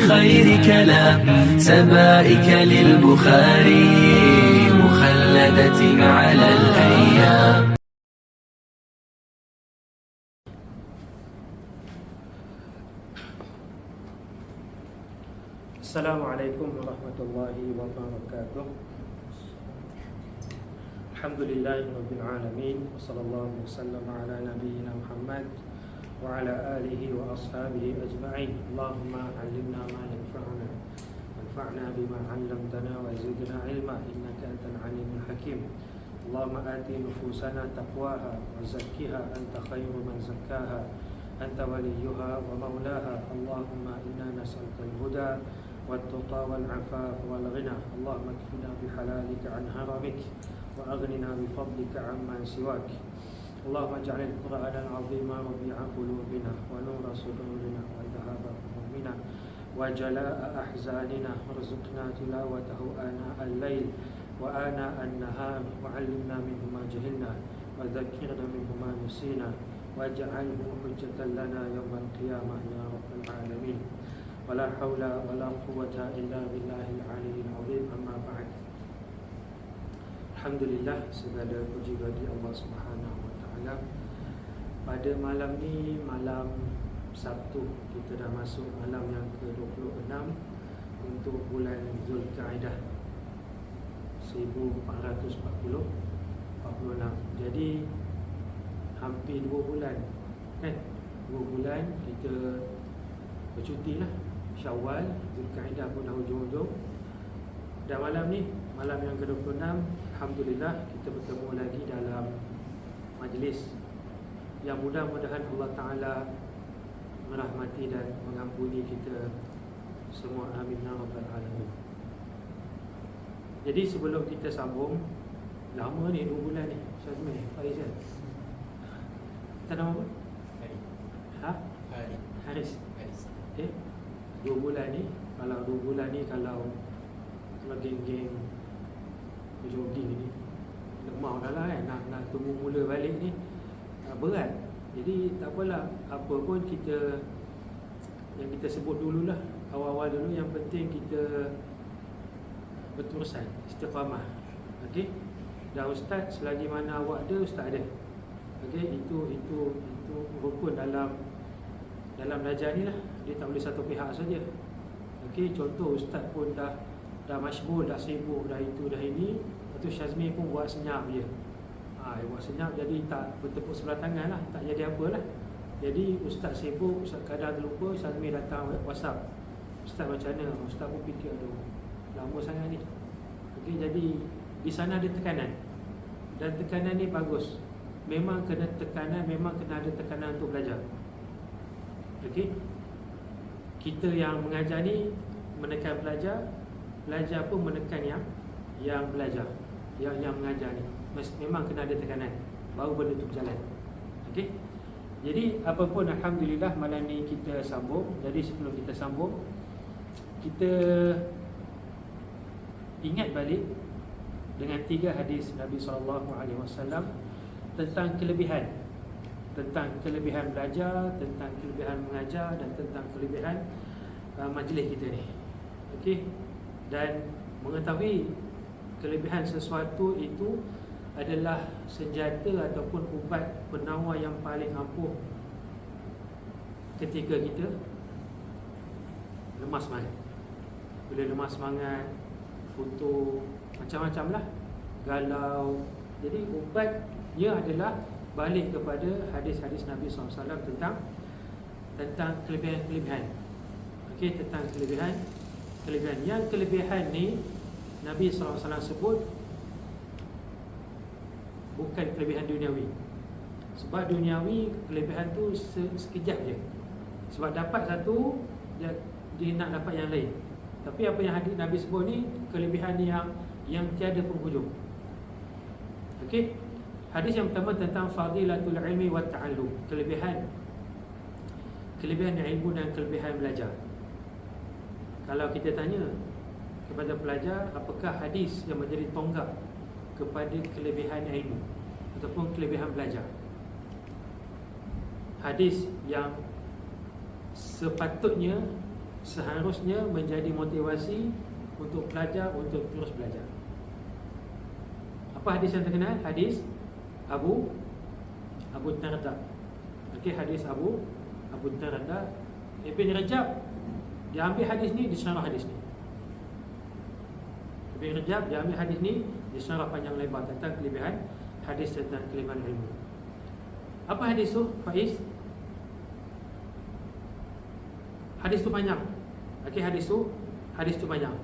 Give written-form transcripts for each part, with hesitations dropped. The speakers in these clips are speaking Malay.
بخير كلام سبائك للبخاري مخلدة على الأيام. Assalamualaikum warahmatullahi wabarakatuh. Alhamdulillahirabbil alamin wa sallallahu wasallam ala nabiyyina Muhammad wa ala alihi wa ashabihi ajma'in. Allahumma 'allimna ma yanfa'una wanfa'na bima 'allamtana wa zidna 'ilma innaka antal 'alimul hakim. Allahumma ati nufusana taqwaha wa zakkiha anta khairu man zakkaha anta waliyuha wa maulaha. Allahumma inna nas'aluka al-huda والتقى والعفاف والغنى. اللهم اكفنا بحلالك عن حرامك وأغننا بفضلك عمن سواك. اللهم اجعل القرآن العظيم ربيع قلوبنا ونور صدورنا وذهاب همومنا وجلاء أحزاننا وارزقنا تلاوته آناء الليل وآناء النهار وعلمنا منه ما جهلنا وذكرنا منه ما نسينا واجعله حجة لنا يوم القيامة يا رب العالمين. ولا حول ولا قوة إلا بالله العلي العظيم. أما بعد. Alhamdulillah, segala puji bagi Allah Subhanahu wa taala. Pada malam ni, malam Sabtu, kita dah masuk malam yang ke-26 untuk bulan Zulkaidah 1446. Jadi hampir 2 bulan kan? 2 bulan kita bercuti lah. Syawal, Zulkaidah pun dah hujung-hujung. Dan malam ni, malam yang ke-26, Alhamdulillah kita bertemu lagi dalam majlis yang mudah-mudahan Allah Ta'ala merahmati dan mengampuni kita semua. Amin ya rabbal alamin. Jadi sebelum kita sambung, lama ni 2 bulan ni Syazmi, Faizal. Kita nama apa? Haris. Okay. 2 bulan ni, kalau 2 bulan ni kalau geng-geng jogging ni lemah dah lah kan, nak tunggu mula balik ni berat. Jadi tak apalah, apa pun kita yang kita sebut dululah awal-awal dulu, yang penting kita berterusan istiqamah. Okey, dan ustaz selagi mana awak ada, ustaz ada. Okey, itu rukun dalam belajar ni lah. Dia tak boleh satu pihak saja. Okey, contoh ustaz pun dah masyghul, dah sibuk, dah itu dah ini, lepas tu Syazmi pun buat senyap je. Buat senyap, jadi tak bertepuk sebelah tangan lah, tak jadi apalah. Jadi ustaz sibuk, ustaz kadang terlupa, Syazmi datang WhatsApp, ustaz macam mana? Ustaz pun fikir, aduh lama sangat ni. Okey, jadi di sana ada tekanan, dan tekanan ni bagus. Memang kena tekanan, memang kena ada tekanan untuk belajar. Okey, kita yang mengajar ni menekan pelajar pun menekan yang belajar, yang mengajar ni. Memang kena ada tekanan, baru benda tu berjalan. Okey, jadi apa pun alhamdulillah malam ni kita sambung. Jadi sebelum kita sambung, kita ingat balik dengan 3 hadis Nabi SAW tentang kelebihan belajar, tentang kelebihan mengajar, dan tentang kelebihan majlis kita ni. Okey, dan mengetahui kelebihan sesuatu itu adalah senjata ataupun ubat penawar yang paling ampuh ketika kita lemah semangat. Bila lemah semangat, foto macam-macam lah, galau. Jadi ubatnya adalah balik kepada hadis-hadis Nabi SAW tentang kelebihan-kelebihan. Okey, tentang kelebihan. Yang kelebihan ni Nabi SAW sebut bukan kelebihan duniawi. Sebab duniawi, kelebihan tu sekejap je. Sebab dapat satu, dia nak dapat yang lain. Tapi apa yang hadis Nabi sebut ni, kelebihan yang tiada penghujung. Okey, hadis yang pertama tentang fadilatul ilmi wa ta'allum, kelebihan ilmu dan kelebihan belajar. Kalau kita tanya kepada pelajar, apakah hadis yang menjadi tonggak kepada kelebihan ilmu ataupun kelebihan belajar? Hadis yang sepatutnya seharusnya menjadi motivasi untuk pelajar untuk terus belajar. Apa hadis yang terkenal? Hadis Abu Darda. Okey, hadis Abu Darda. Ibn Rajab dia ambil hadis ni, disyarah hadis ni. Ibn Rajab dia ambil hadis ni, disyarah panjang lebar tentang kelebihan hadis, tentang kelebihan ilmu. Apa hadis tu, Faiz? Hadis tu panjang. Okey, hadis tu panjang.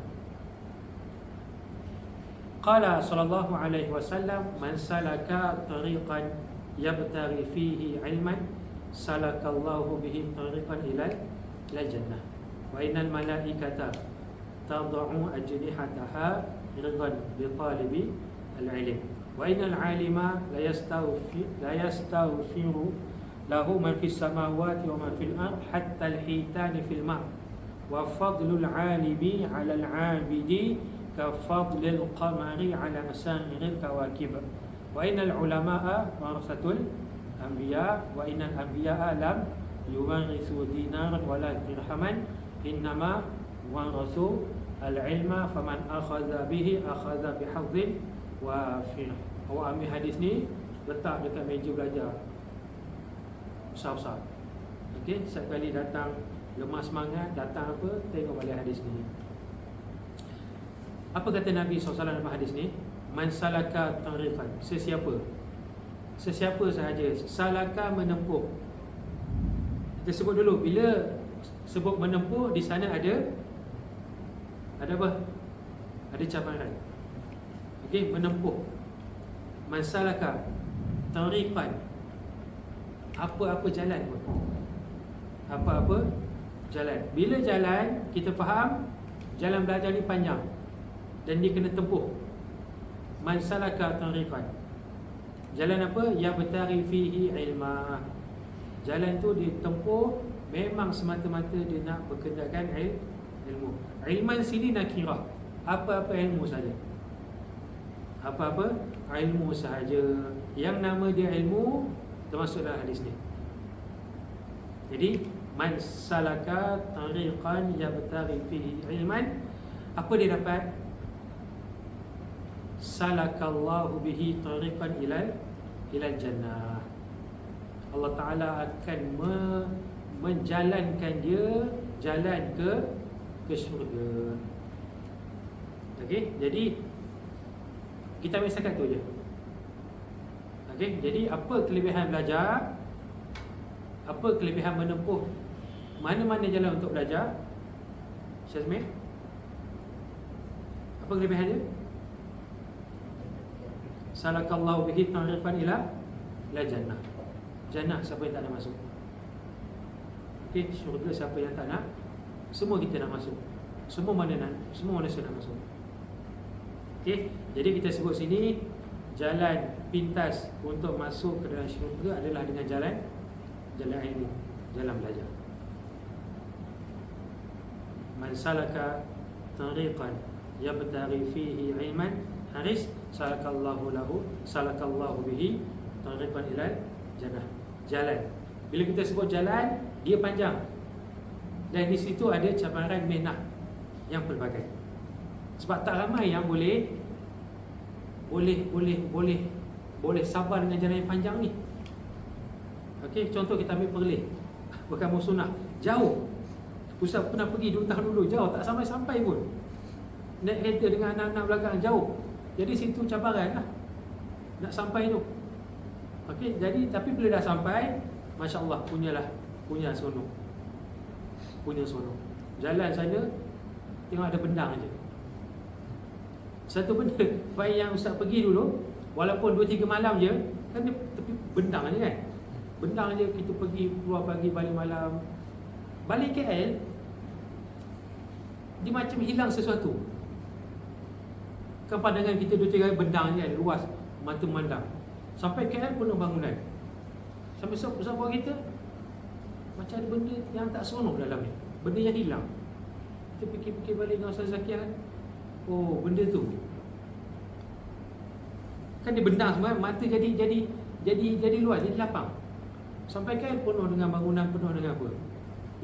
Qala sallallahu alaihi wasallam, man salaka tariqan yabtaghi fihi ilman salakallahu bihi tariqan ila jannah wa innal malaikata tad'u ajnihataha ridan bi talibi al-ilm wa innal alima la yastaghfiru lahu man fis samawati wa man fil ard hatta al-hitan fil ma' wa fadlul alimi 'ala al-'abidi ka fadlil qamari 'ala masairil kawakib wa innal ulama'a warasatul anbiya wa innal anbiya'a lam yuwarithu dinaran wala dirhaman innama warathu al-ilma faman akhadha bihi akhadha bihadhin wafir. Awak ambil hadis ni, letak dekat meja belajar besar-besar. Okey, setiap kali datang lemah semangat, datang apa, tengok balik hadis ni. Apa kata Nabi SAW dalam hadis ni? Man salaka tariqan, sesiapa sahaja. Salaka, menempuh. Kita sebut dulu, bila sebut menempuh, di sana ada apa? Ada cabaran. Okey, menempuh. Man salaka tariqan, apa-apa jalan pun. Apa-apa jalan. Bila jalan, kita faham jalan belajar ni panjang dan dia kena tempuh. Man salaka tariqan, jalan apa? Ya bertari fihi ilma. Jalan tu ditempuh memang semata-mata dia nak berkendakan ilmu. Ilman sini nakirah, apa-apa ilmu saja. Apa-apa ilmu sahaja. Yang nama dia ilmu termasuk dalam hadis ni. Jadi man salaka tariqan yabtaghi fihi ilman, apa dia dapat? Salakallahu bihi tariqan ila jannah. Allah Ta'ala akan menjalankan dia jalan ke syurga. Okey, jadi kita ambil setakat tu je. Okey, jadi apa kelebihan belajar? Apa kelebihan menempuh mana-mana jalan untuk belajar? Syazmi, apa kelebihan dia? Salakallahu bihi tariqan ila jannah. Jannah siapa yang tak nak masuk? Okey, syurga siapa yang tak nak? Semua kita nak masuk. Semua manusia nak masuk. Okey, jadi kita sebut sini jalan pintas untuk masuk ke dalam syurga adalah dengan jalan ilmu, jalan belajar. Man salaka tariqan yabtaghi fihi ilman haris salakallahu bihi tariqan ila jannah. Jalan. Bila kita sebut jalan, dia panjang. Dan di situ ada cabaran mihnah yang pelbagai. Sebab tak ramai yang boleh sabar dengan jalan yang panjang ni. Okey, contoh kita ambil Perlis, bukan Musunah, jauh. Ustaz pernah pergi 2 tahun dulu, jauh, tak sampai pun. Naik kereta dengan anak-anak belakang, jauh. Jadi situ cabaran lah nak sampai tu. Okey, jadi tapi bila dah sampai, masya-Allah, punya sono. Jalan sana tengok ada bendang aje. Satu benda yang Ustaz pergi dulu, walaupun 2-3 malam je, kan dia tepi bendang aje kan. Bendang aje, kita pergi keluar pagi balik malam. Balik KL dia macam hilang sesuatu. Kan pandangan kita 2-3 hari bendang je kan, luas mata memandang. Sampai KL penuh bangunan. Sampai besar buat kita macam ada benda yang tak seronok dalam ni. Benda yang hilang. Kita fikir-fikir balik dengan Ustaz Zakiah kan. Oh, benda tu kan dia bendang semua, mata jadi luas, jadi lapang. Sampai KL penuh dengan bangunan, penuh dengan apa.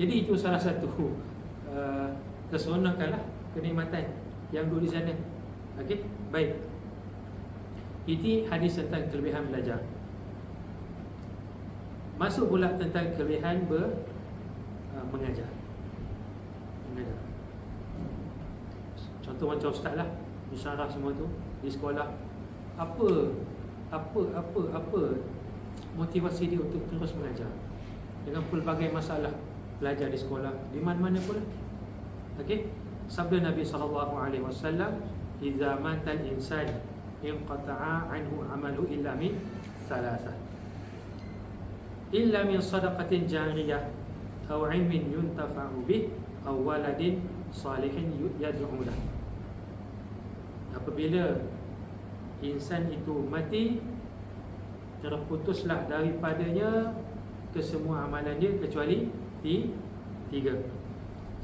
Jadi itu salah satu keseronokan lah, kenikmatan yang duduk di sana. Okey, baik. Ini hadis tentang kelebihan belajar. Masuk pula tentang kelebihan mengajar. Contoh macam ustaz lah, isyarah semua tu di sekolah. Apa motivasi dia untuk terus mengajar dengan pelbagai masalah belajar di sekolah, di mana-mana pun. Okey, sabda Nabi SAW, "Idza matal insan inqata'a anhu amalu illa min thalathah, illa min sadaqatin jariyah aw 'ilmin yuntafa'u bih aw waladin salihin yad'u lah." Apabila insan itu mati, terputuslah daripadanya kesemua amalan dia kecuali tiga.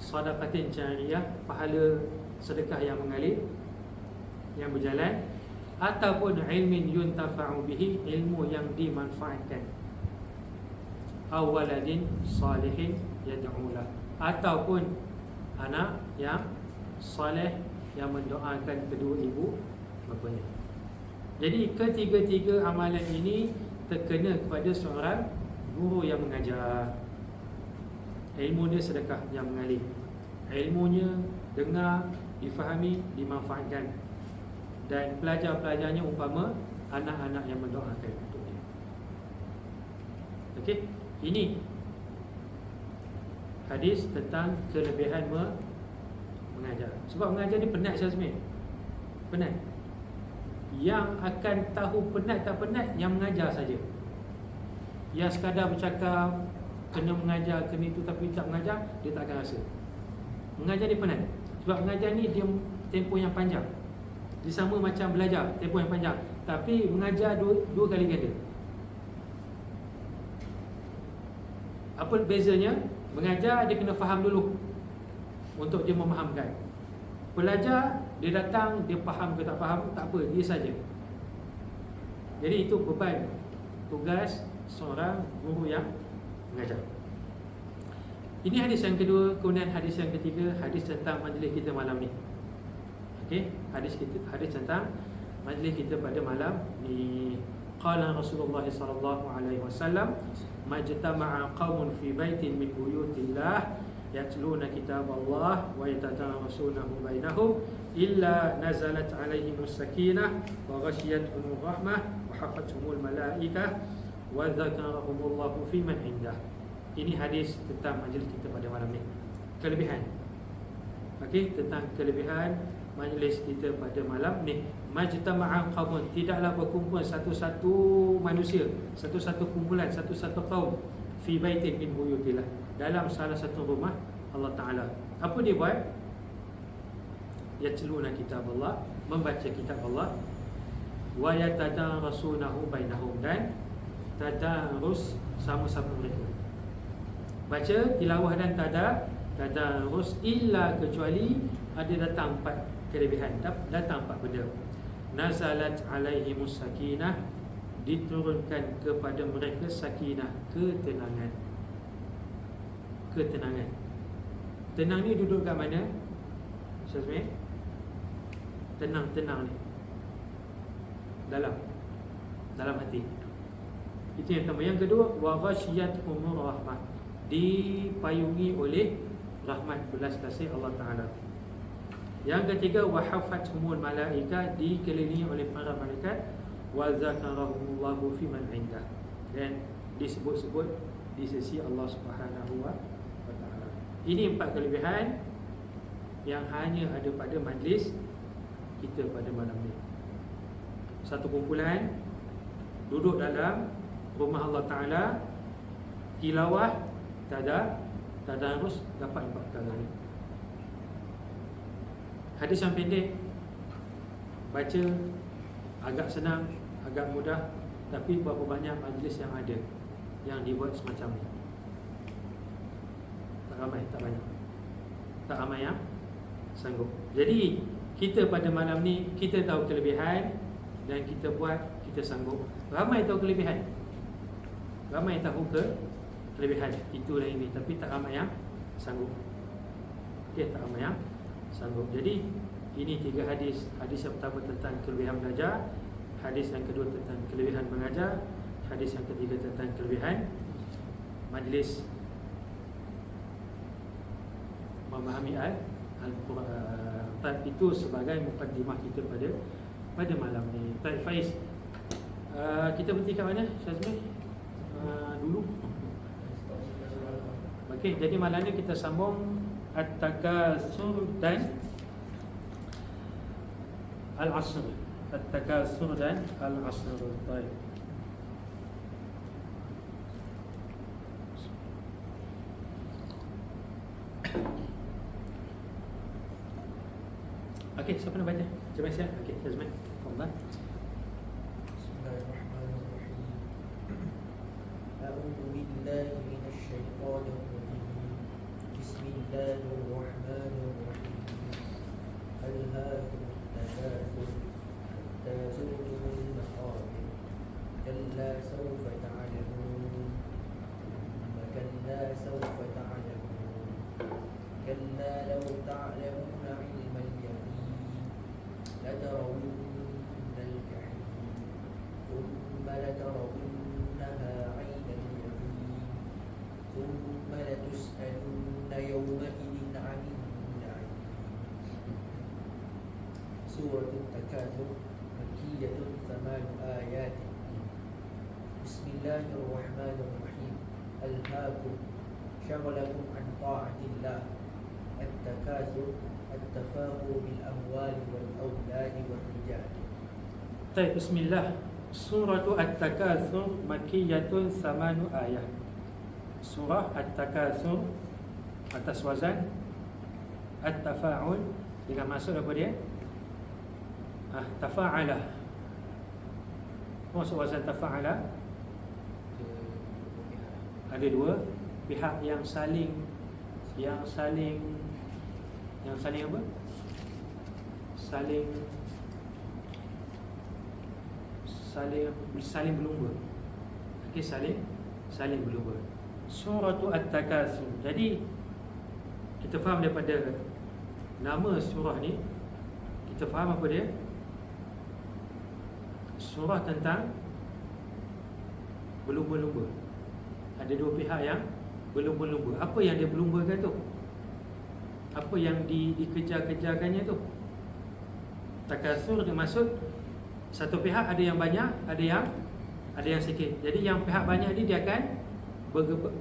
Sadaqatin jariyah, pahala sedekah yang mengalir, yang berjalan, ataupun ilmin yuntafa'u bihi, ilmu yang dimanfaatkan, awaladin salihin yad'ulah, ataupun anak yang soleh yang mendoakan kedua ibu bapanya. Jadi ketiga-tiga amalan ini terkena kepada seorang guru yang mengajar. Ilmu dia sedekah yang mengalir, ilmunya dengar, difahami, dimanfaatkan, dan pelajar-pelajarnya umpama anak-anak yang mendoakan untuk dia. Okey, ini hadis tentang kelebihan mengajar. Sebab mengajar ni penat Syazmi, penat. Yang akan tahu penat tak penat yang mengajar saja. Yang sekadar bercakap kena mengajar, kena itu tapi tak mengajar, dia tak akan rasa. Mengajar ni penat. Sebab mengajar ni dia tempoh yang panjang. Dia sama macam belajar, tempoh yang panjang, tapi mengajar dua kali ganda. Apa bezanya? Mengajar dia kena faham dulu untuk dia memahamkan. Pelajar dia datang, dia faham ke tak faham, tak apa, dia saja. Jadi itu beban tugas seorang guru yang mengajar. Ini hadis yang kedua. Kemudian hadis yang ketiga, hadis tentang majlis kita malam ni. Okey, hadis tentang majlis kita pada malam ni. Qala Rasulullah sallallahu alaihi wasallam, majtama'a qaumun fi baitin min buyutillah yatluna kitaballah wa yatadarasunahu bainahum illa nazalat alaihimus sakinah wa ghashiyatuhumur rahmah wa hafathumul malaikah wa dzakarahumullahu fi man indah. Ini hadis tentang majlis kita pada malam ni. Kelebihan. Okey, tentang kelebihan majlis kita pada malam ni. Majtama'a qaumun, tidaklah berkumpul satu-satu manusia, satu-satu kumpulan, satu-satu kaum fi baitin min buyutillah, dalam salah satu rumah Allah Ta'ala. Apa dia buat? Yatluna kitaballah, membaca kitab Allah, wa yatadarasunahu bainahum, dan tadarus sama-sama mereka. Baca, tilawah dan tadarus, illa kecuali ada datang 4 kelebihan, datang 4 benda. Nazalat alaihimus sakinah, diturunkan kepada mereka sakinah, ketenangan. Ketenangan. Tenang ni duduk kat mana? Syazmi? Tenang-tenang ni dalam hati. Itu yang pertama. Yang kedua, wa ghashiyatuhumur rahmah, dipayungi oleh rahmat belas kasih Allah Ta'ala. Yang ketiga, wa hafathumul malaika, dikelilingi oleh para malaikat, wa zakarahumullahu fi man indah, dan disebut-sebut di sisi Allah Subhanahu wa Ta'ala. Ini 4 kelebihan yang hanya ada pada majlis kita pada malam ni. Satu kumpulan duduk dalam rumah Allah Ta'ala, tilawah, tadarus, dapat 4 perkara ni. Hadis yang pendek, baca agak senang, agak mudah, tapi berapa banyak majlis yang ada yang dibuat semacam ni? Tak ramai, tak banyak. Tak ramai yang sanggup. Jadi kita pada malam ni, kita tahu kelebihan dan kita buat, kita sanggup. Ramai tahu kelebihan, ramai tahu kelebihan itu dan ini, tapi tak ramai yang sanggup. okey, tak ramai yang sanggup. Jadi ini 3 hadis. Hadis yang pertama tentang kelebihan belajar, hadis yang kedua tentang kelebihan mengajar, hadis yang ketiga tentang kelebihan majlis memahami Al-Quran. Itu sebagai mukadimah kita pada malam ni. Baik Faiz, kita berhenti kat mana Syazmi? Dulu. Okey, jadi malam ni kita sambung At-Takatsur dan Al-Asr. At-Takatsur dan Al-Asr. Baik. Okey, siapa nak baca? Cuba siap. Okey, Syazmi. Fadhal. Bismillahirrahmanirrahim. A'udzu billahi minasy syaithanir rajim. Bismillahirrahmanirrahim. Alhaakumut takatsur hatta zurtumul maqabir. Kalla sawfa ta'lamun. Thumma kalla sawfa ta'lamun. Kalla law ta'lamuna 'ilmal yaqin لترون الجحيم ثم لترونها عين اليقين ثم لتسألن يومئذ عن النعيم. سورة التكاثر مكية 8 آيات. بسم الله الرحمن الرحيم. ألهاكم شغلكم عن طاعة الله. التكاثر التفاخر بالأموال والأولاد والرجال. طيب بسم الله. Surah At-Takatsur Makkiyatun 8 ayat. Surah At-Takatsur atas wazan At-Tafa'ul dengan maksud apa dia? Tafa'ala. Maksud wazan Tafa'ala ada 2 pihak yang saling apa? Saling berlumba. Okey, saling berlumba. Surah At-Takatsur. Jadi kita faham daripada nama surah ni, kita faham apa dia? Surah tentang berlumba-lumba. Ada 2 pihak yang berlumba-lumba. Apa yang dia berlumbakan tu? Apa yang dikejar-kejarkannya tu? Takatsur dimaksud satu pihak ada yang banyak, ada yang sikit. Jadi yang pihak banyak ni dia akan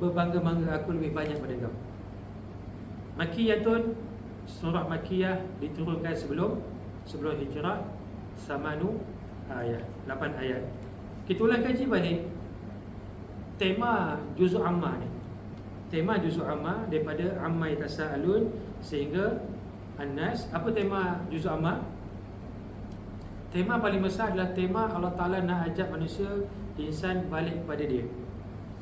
berbangga-bangga, aku lebih banyak pada kau. Makkiyatun, surah Makkiyah diturunkan sebelum hijrah, 8 ayat, 8 ayat. Kita ulang kaji balik tema juzuk ammah ni. Tema juzuk ammah daripada amma yatasaalun sehingga An-Nas. Apa tema juzuk ammah? Tema paling besar adalah tema Allah Ta'ala nak ajak manusia, insan balik kepada dia.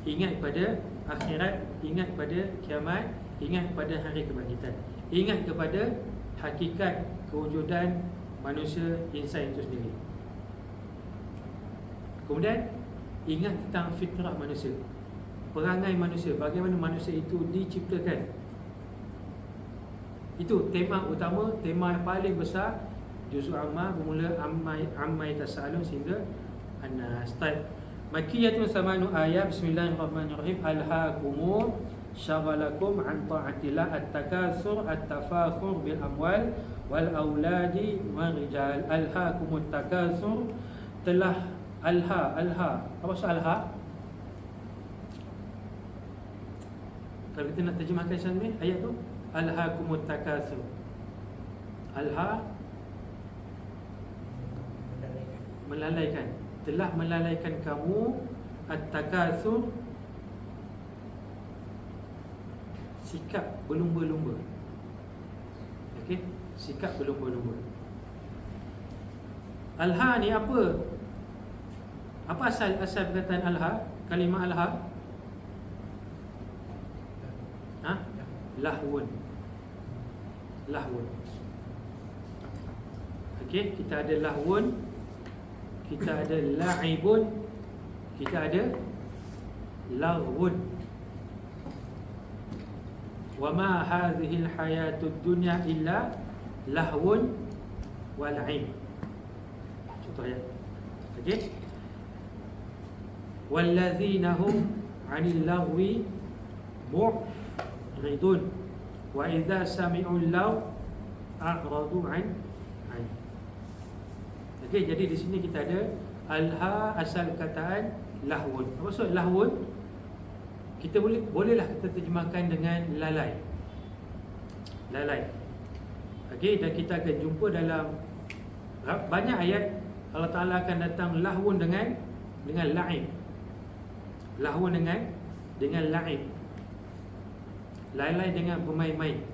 Ingat pada akhirat, ingat pada kiamat, ingat pada hari kebangkitan, ingat kepada hakikat kewujudan manusia, insan itu sendiri. Kemudian ingat tentang fitrah manusia, perangai manusia, bagaimana manusia itu diciptakan. Itu tema utama, tema yang paling besar juzuk ammah, bermula amma yatasaalun sehingga An-Nas. Makkiyatun 8 ayat. Bismillahirrahmanirrahim. Alhaakum syagalakum an ta'atillah at-takatsur at-tafakhur bil amwal wal auladi wal rijal. Alhaakumut takatsur, telah alha. Apa maksud alha? Kalau kita nak terjemahkan macam ni ayat tu, alhaakumut takatsur. Alha melalaikan, telah melalaikan kamu at-takatsur, sikap berlumba-lumba. Okey, sikap berlumba-lumba. Alha ni apa? Apa asal perkataan alha? Kalimah alha? Lahwun. Okey, kita ada lahwun, kita ada la'ibun, kita ada laghwun. wa ma hadhihi al-hayatud dunya illa lahwun wa la'ib. Contoh ayat. Okey. Walladzina hum 'anil lagwi mu'ridun wa idza sami'u law a'radu 'an. Okey, jadi di sini kita ada alha, asal kataan lahwun. Apa maksud lahwun? Kita bolehlah kita terjemahkan dengan lalai. Lalai. Okey, dan kita akan jumpa dalam banyak ayat Allah Taala akan datang lahwun dengan la'ib. Lahwun dengan la'ib. Lalai dengan bermain-main.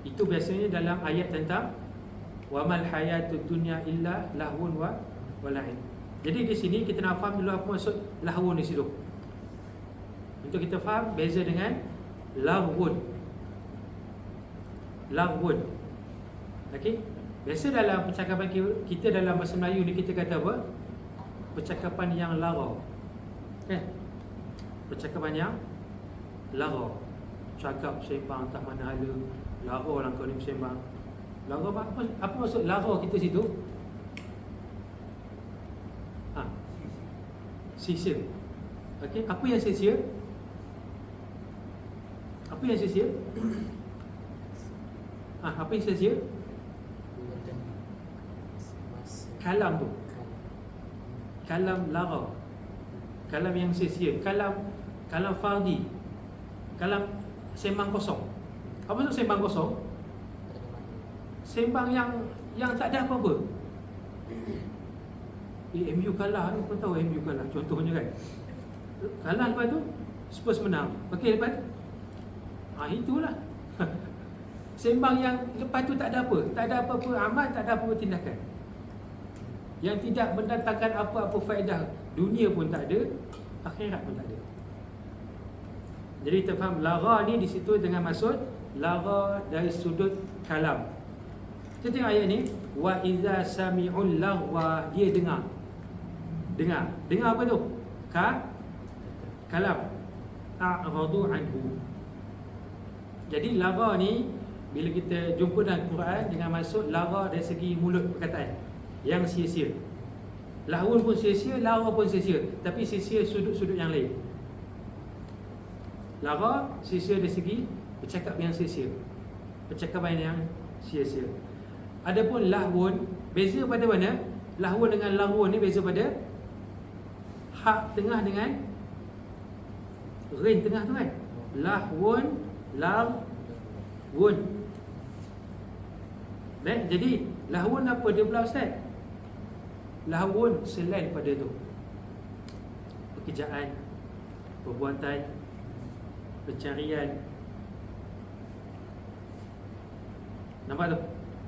Itu biasanya dalam ayat tentang wa mal hayatud dunya illa lahwun wa la'ib. Jadi di sini kita nak faham dulu apa maksud lahwun di situ. Untuk kita faham beza dengan lahwun. Lahwun. Okey. Biasa dalam percakapan kita dalam bahasa Melayu ni kita kata apa? Percakapan yang lara. Kan? Percakapan yang lara. Cakap sembang tak mana hala. Lara lah kau ni bersembang. Lara apa maksud lara kita situ? Sia-sia. Okey, apa yang sia-sia? Apa yang sia-sia? Apa yang sia-sia? Kalam tu. Kalam lara. Kalam yang sia-sia. Kalam fardi. Kalam sembang kosong. Apa maksud sembang kosong? Sembang yang tak ada apa-apa. MU kalah, kau tahu MU kalah contohnya kan. Kalah lepas tu Spurs menang. Okey, lepas tu itulah. Sembang yang lepas tu tak ada apa. Tak ada apa-apa amal, tak ada apa-apa tindakan. Yang tidak mendatangkan apa-apa faedah. Dunia pun tak ada, akhirat pun tak ada. Jadi kita faham lara ni di situ dengan maksud lara dari sudut kalam. Kita tengok ayat ni, wa iza sami'ul lagwa, dia dengar. Dengar apa tu? Kalam. A'radu anhu. Jadi lara ni bila kita jumpa dalam Quran dengan maksud lara dari segi mulut perkataan yang sia-sia. Lahwun pun sia-sia, lara pun sia-sia, tapi sia-sia sudut-sudut yang lain. Lara sia-sia dari segi bercakap yang sia-sia. Percakapan yang sia-sia. Adapun lahwun, beza pada mana? Lahwun dengan lagwun ni beza pada hak tengah dengan rin tengah tu kan. Lahwun, lagwun. Baik, jadi lahwun apa dia pula Ustaz? Lahwun selain pada tu. Pekerjaan, perbuatan, pencarian. Nampak tu?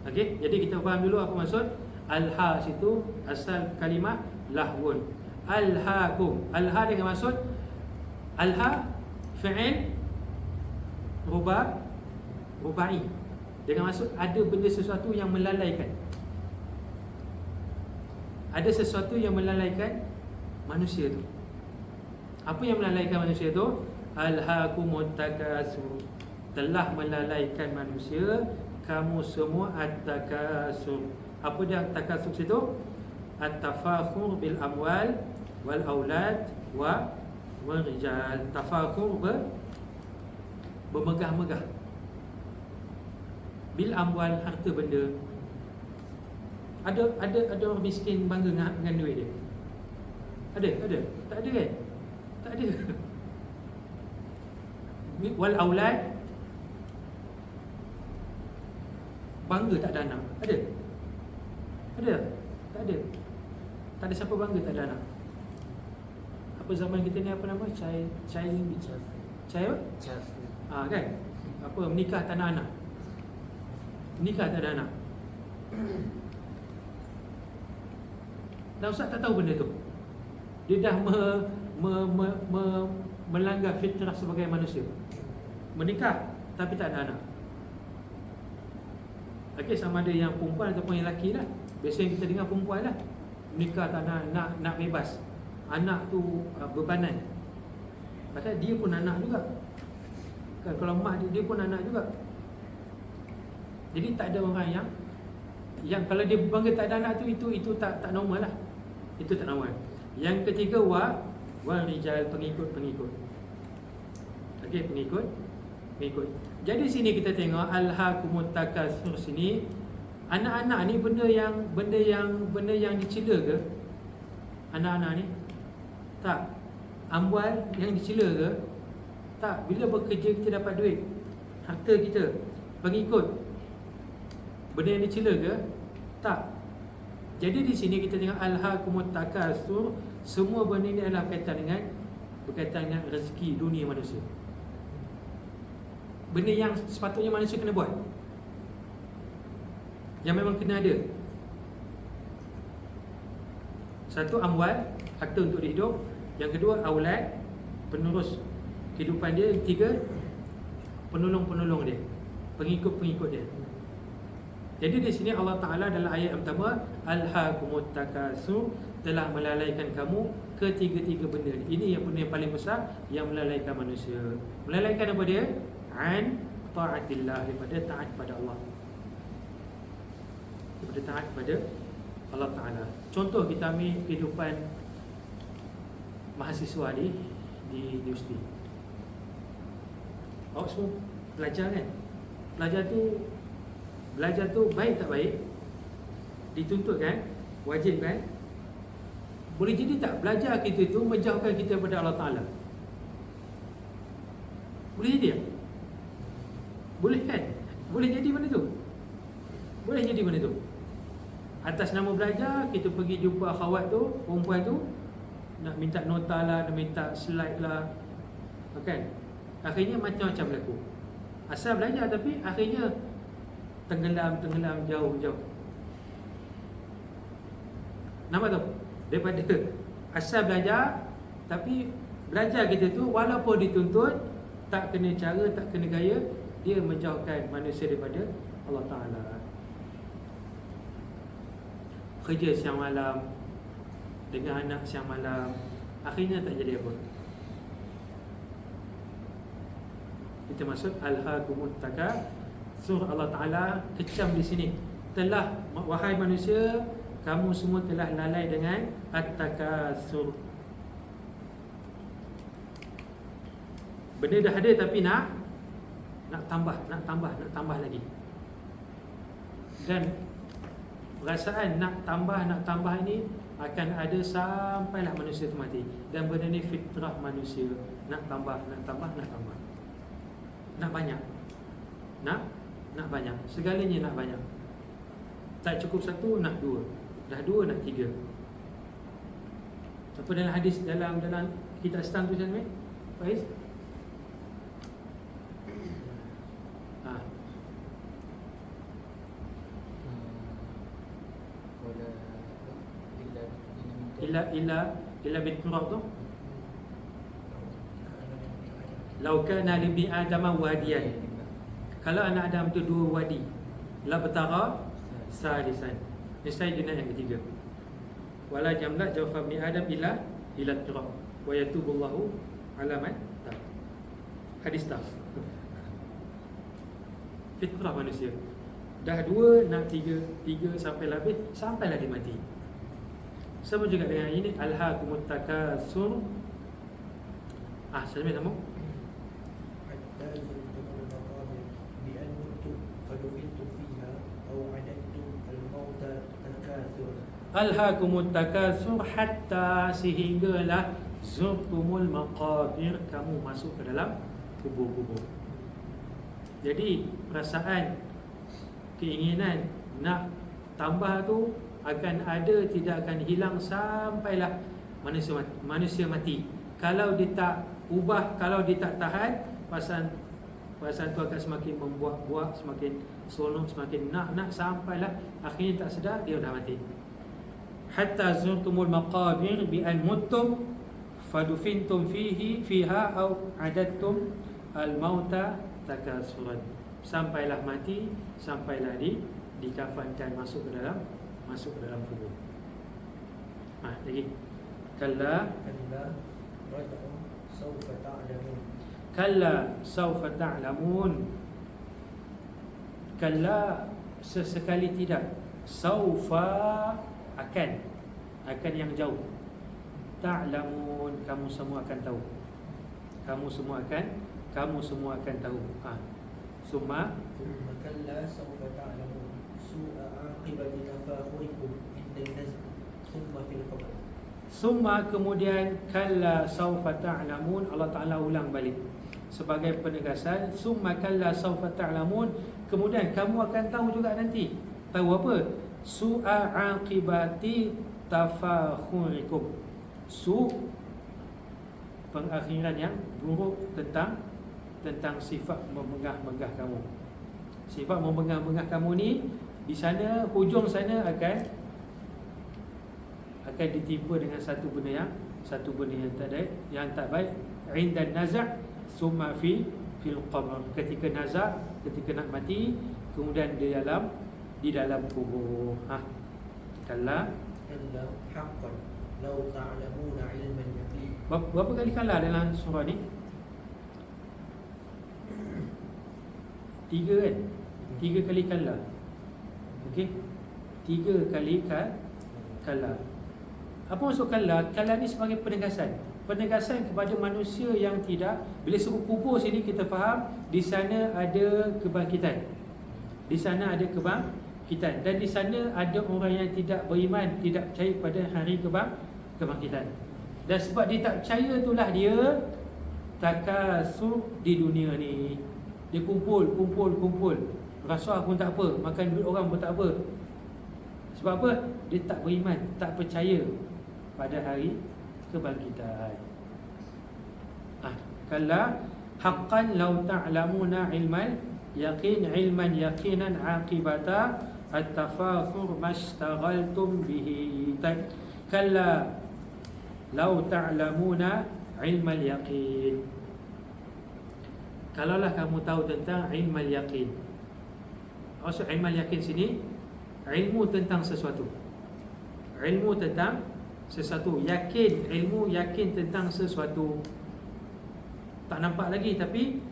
Okey, jadi kita faham dulu apa maksud alha situ, asal kalimah lahwun. Alhaakum. Alha dengan maksud alha fi'il rubai. Dengan maksud ada benda sesuatu yang melalaikan. Ada sesuatu yang melalaikan manusia tu. Apa yang melalaikan manusia tu? Alhaakumut takasur. Telah melalaikan manusia kamu semua at-takasur. Apa dia takasur situ? At-tafakhur bil amwal wal aulad wa rijal. Tafakhur bermegah-megah. Bil amwal, harta benda. Ada orang miskin bangga dengan duit dia? Ada? Tak ada kan? Tak ada. Wal aulad, bangga tak ada anak. Ada? Tak ada. Tak ada siapa bangga tak ada anak. Apa zaman kita ni apa nama? Child kan? Apa menikah tak ada anak. Menikah tak ada anak. Dan Ustaz tak tahu benda tu. Dia dah melanggar fitrah sebagai manusia. Menikah tapi tak ada anak. Okey, sama ada yang perempuan ataupun yang lelaki lah. Biasanya kita dengar perempuan lah, menikah tak nak bebas. Anak tu bebanan. Padahal dia pun anak juga. Kan kalau mak dia pun anak juga. Jadi tak ada orang yang kalau dia bangga tak ada anak tu, itu tak normal lah. Itu tak normal. Yang ketiga wal rijal, pengikut. Okey, pengikut. Jadi sini kita tengok alhaakumut takatsur sini, anak-anak ni benda yang dicela ke? Anak-anak ni tak. Amwal yang dicela ke? Tak. Bila bekerja kita dapat duit, harta kita, pengikut, benda yang dicela ke? Tak. Jadi di sini kita tengok alhaakumut takatsur, semua benda ini adalah berkaitan dengan rezeki dunia manusia. Benda yang sepatutnya manusia kena buat, yang memang kena ada. Satu, amwal, harta untuk hidup. Yang kedua, aulad, penerus kehidupan dia. Yang ketiga, penolong-penolong dia, pengikut-pengikut dia. Jadi di sini Allah Ta'ala dalam ayat yang pertama, alhaakumut takatsur, telah melalaikan kamu ketiga-tiga benda ni. Ini yang benda yang paling besar yang melalaikan manusia. Melalaikan apa dia? An ta'atillah, daripada taat pada Allah, daripada taat pada Allah Ta'ala. Contoh kita ambil kehidupan mahasiswa di universiti. Awak semua belajar kan? Belajar tu baik tak baik? Dituntut kan? Wajib kan? Boleh jadi tak belajar kita tu menjauhkan kita daripada Allah Ta'ala? Boleh jadi tak? Boleh kan? Boleh jadi benda tu? Boleh jadi benda tu. Atas nama belajar, kita pergi jumpa akhawat tu, perempuan tu, nak minta nota lah, nak minta slide lah, kan? Akhirnya macam-macam berlaku. Asal belajar tapi akhirnya tenggelam jauh-jauh. Nampak tu? Daripada asal belajar, tapi belajar kita tu walaupun dituntut, tak kena cara, tak kena gaya, dia menjauhkan manusia daripada Allah Ta'ala. Kerja siang malam, dengan anak siang malam, akhirnya tak jadi apa. Kita masuk alhaakumut takatsur. Allah Ta'ala kecam di sini, telah, wahai manusia, kamu semua telah lalai dengan at-takatsur. Benda dah ada tapi nak tambah lagi. Dan perasaan nak tambah ini akan ada sampailah manusia itu mati. Dan benda ni fitrah manusia, nak tambah. Nak banyak. Nak banyak. Segalanya nak banyak. Tak cukup satu, nak dua. Dah dua, nak tiga. Apa dalam hadis, dalam kitab Islam tu macam Faiz? Illa biturab tu. Lau kana li ibni adama wadiyan, kalau anak Adam tu dua wadi, la betara salisan, nescaya dia yang ketiga. Wala jamla jawfa ibni Adam ila turab wa yatubullahu ala man tab. Hadis tak. Fitrah manusia. Dah dua, nak tiga sampailah habis, sampailah dia mati. Sama juga dengan ini, alhaakumut takatsur. Sampai sama. Hatta zurtumul maqabir bi an mutum fadufintum fiha aw adattum al-mauta takatsur. Alhaakumut takatsur hatta, sehinggalah zurtumul maqabir, kamu masuk ke dalam kubur-kubur. Jadi perasaan, keinginan nak tambah tu akan ada, tidak akan hilang sampailah manusia mati. Kalau dia tak ubah, kalau dia tak tahan, perasaan tu akan semakin membuak-buak, semakin sonok, semakin nak sampailah akhirnya tak sedar dia dah mati. Hatta zurtumul maqabir bi an muttum fadufintum fiha au adattum al mauta takasuran. Sampailah mati, sampailah dikafankan, masuk ke dalam kubur. Lagi kalla raja'u sawfa ta'lamun. Kalla saufa ta'lamun. Kalla, sesekali tidak. Saufa, akan yang jauh. Ta'lamun, kamu semua akan tahu. Kamu semua akan tahu. Summa ثم كلا سوف تعلمون سوء عاقبة تفاخركم عند النزع ثم في القبر. Summa, kemudian, kalla saufa ta'lamun, Allah Ta'ala ulang balik sebagai penegasan. Summa kalla saufa ta'lamun, kemudian kamu akan tahu juga nanti. Tahu apa? Su'a aqibati tafakhurikum. Pengakhiran yang buruk tentang sifat memegah-megah kamu. Sifat memegah-megah kamu ni, di sana, hujung sana akan ditimpa dengan satu benda yang tak baik. Indan naza' summa fil qabr, ketika naza', ketika nak mati, kemudian di dalam kubur. Kalla haqqan law ta'lamuna 'ilman yaqin. Berapa kali kalla dalam surah ni? 3 kan? 3 kali kalla. Okey? 3 kali kalla. Apa maksud kalla? Kalla ni sebagai penegasan kepada manusia yang tidak. Bila sebut kubur sini, kita faham di sana ada kebangkitan. Di sana ada kebangkitan, dan di sana ada orang yang tidak beriman, tidak percaya pada hari kebangkitan. Dan sebab dia tak percaya, itulah dia takasur di dunia ni. Dia kumpul, rasuah pun tak apa, makan duit orang pun tak apa. Sebab apa? Dia tak beriman, tak percaya pada hari kebangkitan. Kalla haqqan law ta'lamuna ilman yaqinan aqibata at-tafakhur mashtaghaltum bihi. Kalla law ta'lamuna ilmal yaqin. Kalaulah kamu tahu tentang ilmal yaqin. Maksud ilmal yaqin sini, ilmu tentang sesuatu. Ilmu tentang sesuatu. Yakin, ilmu yakin tentang sesuatu. Tak nampak lagi, tapi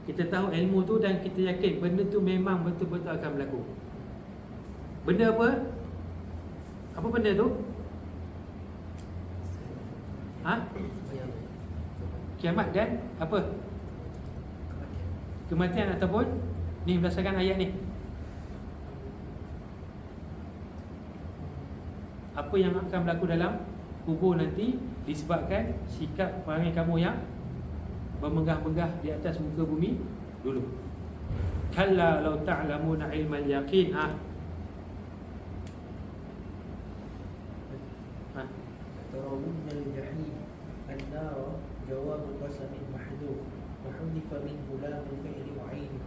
kita tahu ilmu tu dan kita yakin benda tu memang betul-betul akan berlaku. Benda apa? Apa benda tu? Kiamat dan apa? Kematian ataupun ni berdasarkan ayat ni. Apa yang akan berlaku dalam kubur nanti disebabkan sikap perangai kamu yang bermegah-megah di atas muka bumi dulu. Kalla law ta'lamuna ilmal yaqin. ترون الجحيم النار جواب قسم محذوف وحذف منه لام الفعل وعينه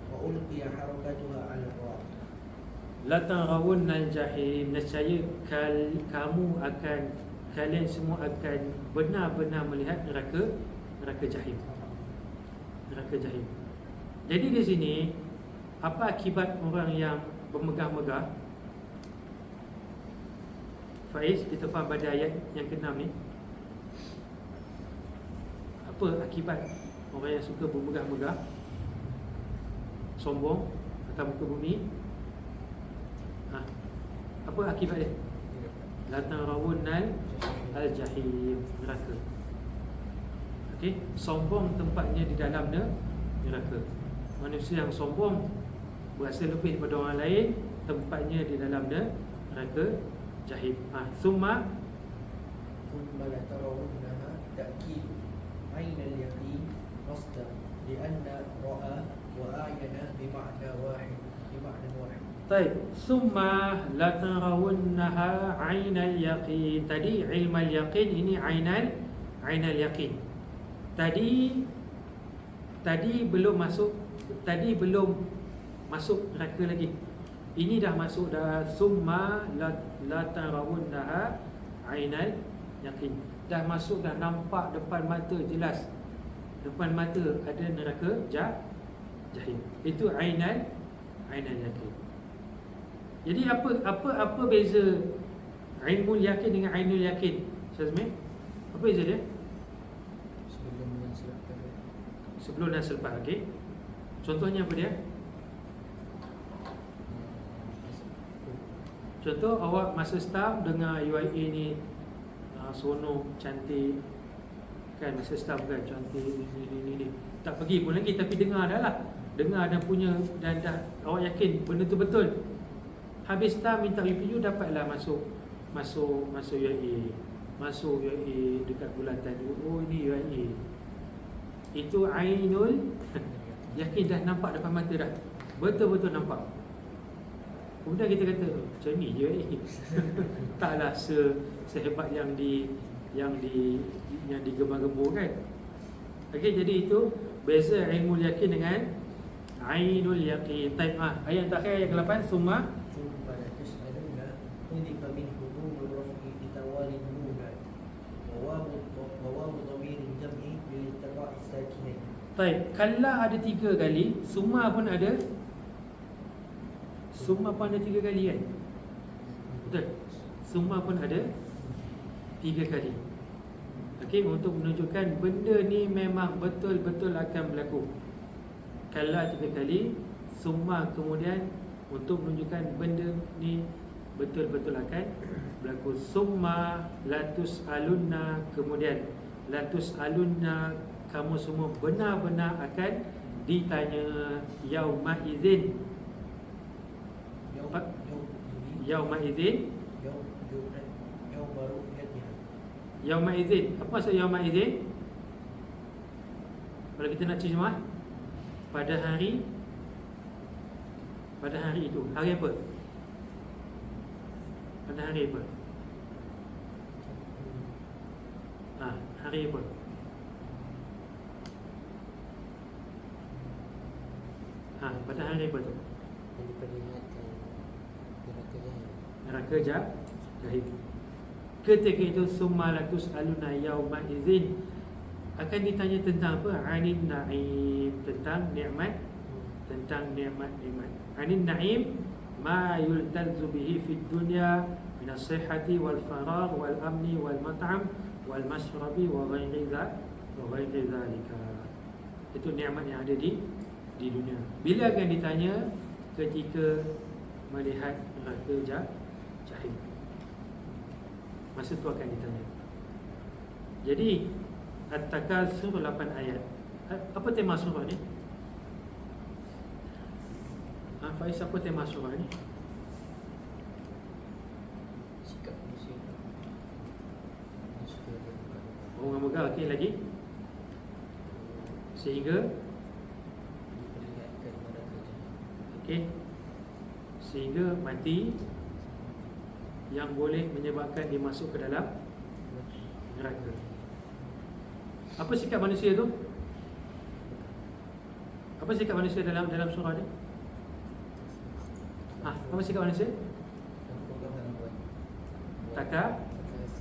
وألقي حركتها على الراء. La tarawunnal jahim, nescaya kalian semua akan benar-benar melihat neraka jahim. Neraka jahim. Jadi di sini, apa akibat orang yang bermegah-megah? Faiz, kita faham pada ayat yang ke-6 ni. Apa akibat orang yang suka bermegah-megah, sombong atas muka bumi? Apa akibat dia? La tarawunnal al-jahim, neraka. Okey, sombong tempatnya di dalam neraka. Manusia yang sombong berasa lebih daripada orang lain, tempatnya di dalam neraka jahim. Summa la tarawunnaha ta'kid ain al-yaqin masdar lianna ra'a wa a'yana bima'na wahid. Baik, summa la tarawunnaha 'ainal yaqin. Tadi ilmal yaqin, ini 'ainal yaqin. Tadi belum masuk neraka lagi. Ini dah masuk dah. Summa la tarawunnaha 'ainal yaqin. Dah masuk, dah nampak depan mata jelas. Depan mata ada neraka jahim. Itu 'ainal yaqin. Jadi apa beza ilmul yakin dengan ainul yakin? Syazmi, apa beza dia? Sebelum dengan silap tadi. sebelum dan selepas. Okey. Contohnya apa dia? Contoh awak masa start dengar UIA ni seronok, cantik kan, masa start kan cantik ni. Tak pergi pun lagi tapi dengar dah lah. Dengar dan punya dan dah awak yakin benda tu betul. Habis start minta UPU dapatlah masuk UIA. Masuk UIA dekat bulatan tu. Oh ini UIA. Itu ainul yakin dah nampak depan mata dah. Betul-betul nampak. Kemudian kita kata macam ni je taklah sehebat yang digembar-gembur kan. Okey, jadi itu beza ilmu yakin dengan ainul yaqin. Taib ayat terakhir ayat ke-8 summa pada tas'aluna udifa minhu rafi bitawali nuna wa dhamir jam'i bil ittaqa' sakinain. Taib, kalau ada 3 kali, summa pun ada. Summa pun ada 3 kali kan? Betul? Summa pun ada 3 kali. Okey, untuk menunjukkan benda ni memang betul-betul akan berlaku. Kalau 3 kali, summa kemudian untuk menunjukkan benda ni betul-betul akan berlaku. Summa latus alunna, kemudian latus alunna, kamu semua benar-benar akan ditanya yauma idzin. Yauma idzin. Yauma idzin. Apa maksud yauma idzin? Kalau kita nak terjemah, pada hari itu. Hari apa? Pada hari apa? Hari apa? Pada hari apa tu? Neraka jahim. Ketika itu summa latus aluna yauma idzin, akan ditanya tentang apa? Anin na'im, tentang nikmat, nikmat. Anin na'im ma yultazu bihi fid dunya min as-sihhati wal faragh wal amni wal mat'am wal mashrabi wa ghairi dzalika. Itu nikmat yang ada di dunia. Bila akan ditanya? Ketika melihat neraka jahim. Masa tu akan ditanya. Jadi At-Takasur 8 ayat. Apa tema surah ni? Faiz, apa tema surah ni? Sikap manusia. Oh, moga okey lagi. Sehingga okey. Sehingga mati yang boleh menyebabkan dia masuk ke dalam neraka. Apa sikap manusia tu? Apa sikap manusia dalam surah ni? Apa sikap manusia?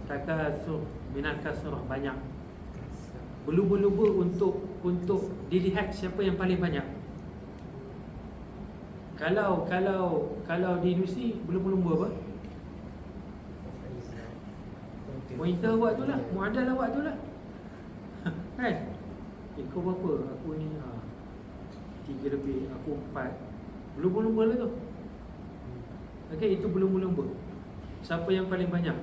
Takasur minal kasrah, banyak. Berlumba-lumba untuk dilihat siapa yang paling banyak. Kalau di industri berlumba-lumba apa? Monitor awak tu lah, muadal awak tu lah. Kan? Kau berapa? Aku ni 3 lebih, aku 4. Berlumba-lumba lah tu. Okey, itu berlumba-lumba. Siapa yang paling banyak?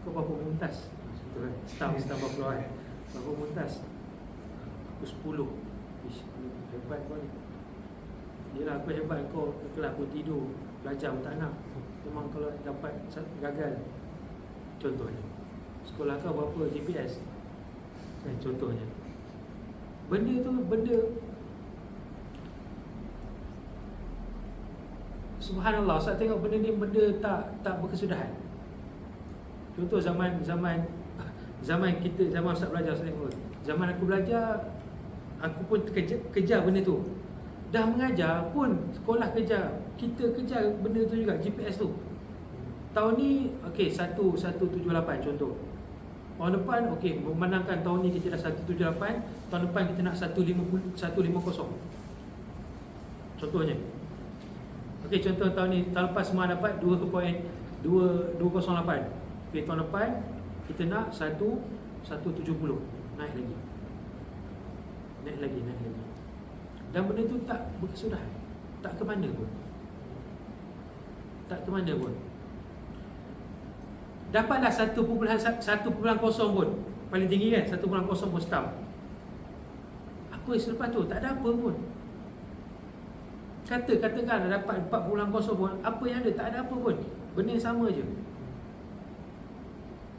Kau berapa muntas? Betul kan? Setahun berapa kan? Berapa muntas? Aku 10. Ish, hebat kau ni. Yelah, aku hebat kau. Itulah aku tidur, belajar pun tak nak. Memang kalau dapat gagal. Contohnya sekolah kau berapa GPS? Contohnya benda tu, benda subhanallah. Ustaz tengok benda ni benda tak berkesudahan. Contoh zaman kita, zaman Ustaz belajar, Ustaz tengok zaman aku belajar, aku pun kejar benda tu. Dah mengajar pun sekolah kejar, kita kejar benda tu juga, GPS tu. Tahun ni okey 1178 contoh. Tahun depan okey, memandangkan tahun ni kita dah 178, tahun depan kita nak 150. Contohnya. Okey, contoh tahun ni, tahun lepas semua dapat 2.208. Okey, tahun depan kita nak 170, naik lagi. naik lagi. Dan benda tu tak berkesudahan, tak ke mana pun. Dapatlah 1.0 pun, paling tinggi kan, 1.0 pun stam. Apa selepas tu? Tak ada apa pun. Katakan dapat 4.0 pun, apa yang ada? Tak ada apa pun. Benda yang sama je.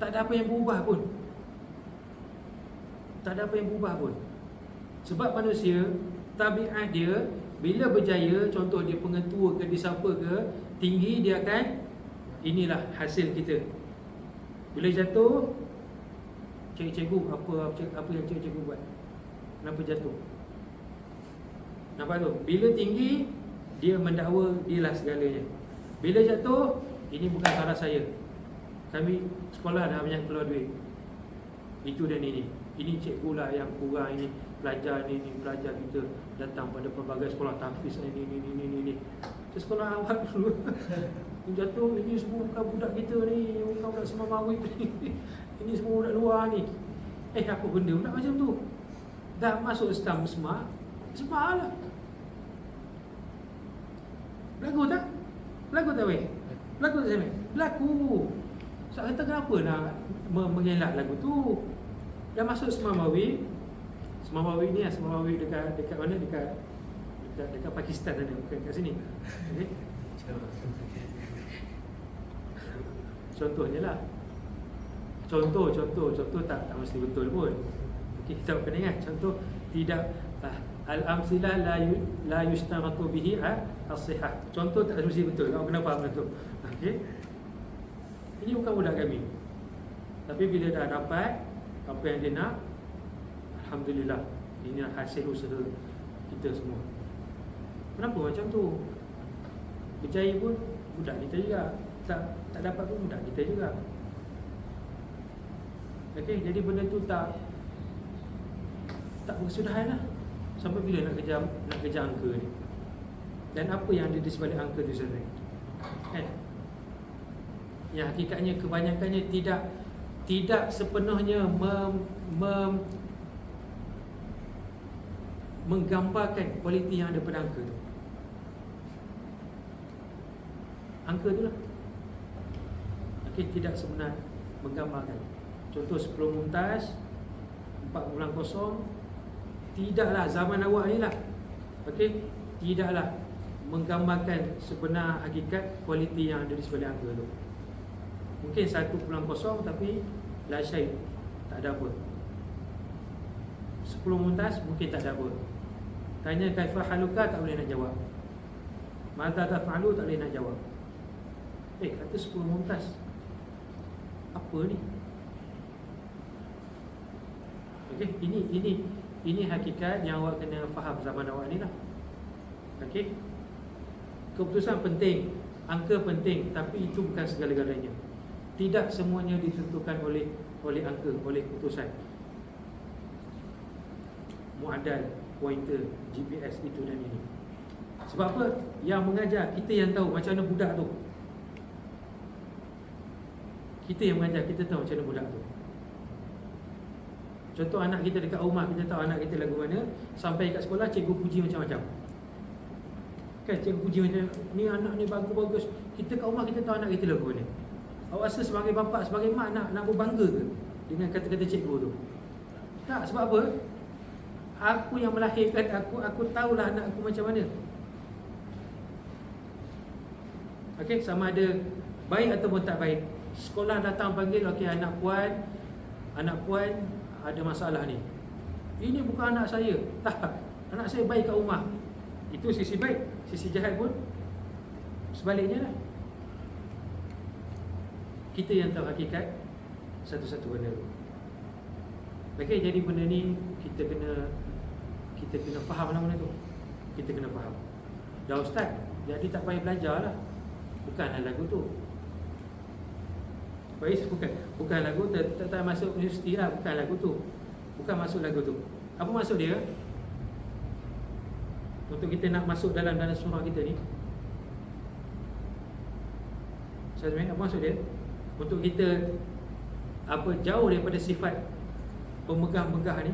Tak ada apa yang berubah pun. Sebab manusia, tabiat dia, bila berjaya, contoh dia pengetua ke, dia siapa ke, tinggi, dia akan, inilah hasil kita. Bila jatuh, cikgu apa yang cikgu buat? Kenapa jatuh? Nampak tu? Bila tinggi, dia mendakwa dialah segalanya. Bila jatuh, ini bukan salah saya, kami sekolah dah banyak keluar duit, itu dan ini cikgu lah yang kurang, ini pelajar pelajar kita datang pada pelbagai sekolah tahfiz ini. Sekolah awal dulu jatuh, ini semua bukan budak kita ni, bukan budak Semamawi ni. Ini semua budak luar ni. Apa benda budak macam tu? Dah masuk stam smart lah. Lagu tak weh? Lagu tak sampai? Berlaku. Saya kata kenapa nak mengelak lagu tu? Dah masuk Semamawi ni, Semamawi dekat mana? Dekat Pakistan sana, bukan kat sini. Okay? Contohnya lah. Contoh tak mesti betul pun. Okey, kita kena ingat contoh tidak al-amsilah la yustaratu bihi as-sihah. Contoh tak mesti betul. Awak kena faham betul. Okey. Ini bukan budak kami. Tapi bila dah dapat apa yang dia nak, alhamdulillah, ini hasil usaha kita semua. Kenapa macam tu? Berjaya pun budak kita juga, tak dapat pun budak kita juga. Okey, jadi benda tu tak berkesudahan lah. Sampai bila nak kejar angka ni? Dan apa yang ada di sebalik angka tu sebenarnya? Kan? Yang hakikatnya kebanyakannya tidak sepenuhnya menggambarkan kualiti yang ada pada angka tu. Angka tu lah. Okey, tidak sebenar menggambarkan. Contoh 10 Mumtaz 4.0, tidaklah zaman awak ni lah. Okey, tidaklah menggambarkan sebenar hakikat kualiti yang ada di sebalik angka tu. Mungkin 1.0 tapi la syai, tak ada apa. 10 Mumtaz mungkin tak ada apa. Tanya kaifa haluka, tak boleh nak jawab. Madza taf'alu, tak boleh nak jawab. Kata 10 Mumtaz, apa ni? Okey, ini hakikat yang awak kena faham zaman awak ni lah. Okey, keputusan penting, angka penting, tapi itu bukan segala-galanya. Tidak semuanya ditentukan oleh angka, oleh keputusan. Muadal, pointer, GPS, itu dan ini. Sebab apa? Yang mengajar, kita yang tahu macam mana budak tu. Kita yang mengajar, kita tahu macam mana budak tu. Contoh anak kita dekat rumah, kita tahu anak kita lagu mana. Sampai kat sekolah, cikgu puji macam-macam. Kan, cikgu puji macam, ni anak ni bagus-bagus. Kita kat rumah, kita tahu anak kita lagu mana. Awak rasa sebagai bapa, sebagai mak nak berbangga ke dengan kata-kata cikgu tu? Tak, sebab apa? Aku yang melahirkan aku tahulah anak aku macam mana. Okey, sama ada baik ataupun tak baik. Sekolah datang panggil, okey, anak puan ada masalah ni. Ini bukan anak saya. Tak, anak saya baik kat rumah. Itu sisi baik. Sisi jahat pun sebaliknya lah. Kita yang tahu hakikat satu-satu benda tu. Okey, jadi benda ni kita kena faham lah benda tu. Kita kena faham. Dah ustaz, jadi tak payah belajar lah. Bukanlah lagu tu. Bukan lagu tu, tak masuk universiti lah. Bukan lagu tu. Bukan masuk lagu tu. Apa maksud dia? Untuk kita nak masuk dalam surah kita ni, apa maksud dia? Untuk kita jauh daripada sifat pemegah-megah ni.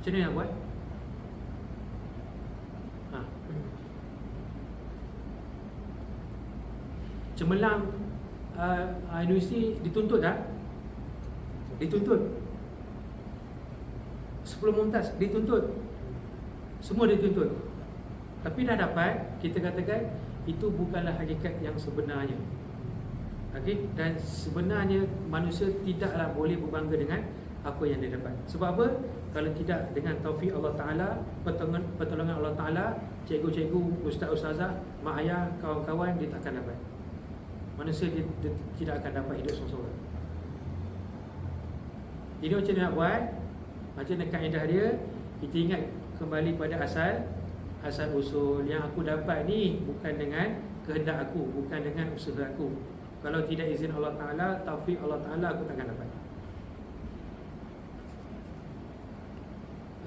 Macam mana nak buat? Cemerlang universiti dituntut tak? Dituntut. 10 mumtaz dituntut. Semua dituntut. Tapi dah dapat, kita katakan itu bukanlah hakikat yang sebenarnya. Okey, dan sebenarnya manusia tidaklah boleh berbangga dengan apa yang dia dapat. Sebab apa? Kalau tidak dengan taufik Allah Ta'ala, pertolongan Allah Ta'ala, cikgu-cikgu, ustaz-ustazah, mak ayah, kawan-kawan, dia takkan dapat. Manusia dia tidak akan dapat hidup seorang-seorang. Ini macam mana nak buat? Macam mana kaedah dia? Kita ingat kembali pada asal usul. Yang aku dapat ni bukan dengan kehendak aku, bukan dengan usaha aku. Kalau tidak izin Allah Ta'ala, taufik Allah Ta'ala, aku takkan dapat.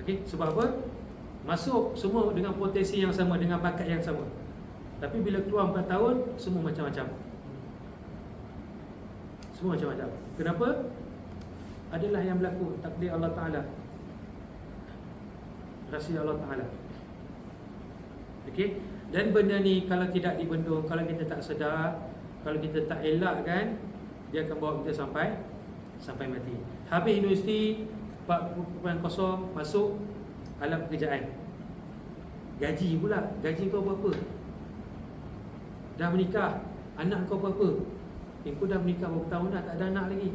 Okey, sebab apa? Masuk semua dengan potensi yang sama, dengan bakat yang sama. Tapi bila keluar 4 tahun, semua macam-macam. Semua macam-macam. Kenapa? Adalah yang berlaku takdir Allah Ta'ala, rahsia Allah Ta'ala. Okey, dan benda ni kalau tidak dibendung, kalau kita tak sedar, kalau kita tak elakkan, dia akan bawa kita sampai mati. Habis universiti 4.0, masuk alam pekerjaan. Gaji pula, gaji kau berapa? Dah menikah, anak kau berapa? Kau dah menikah berapa tahun dah, tak ada anak lagi.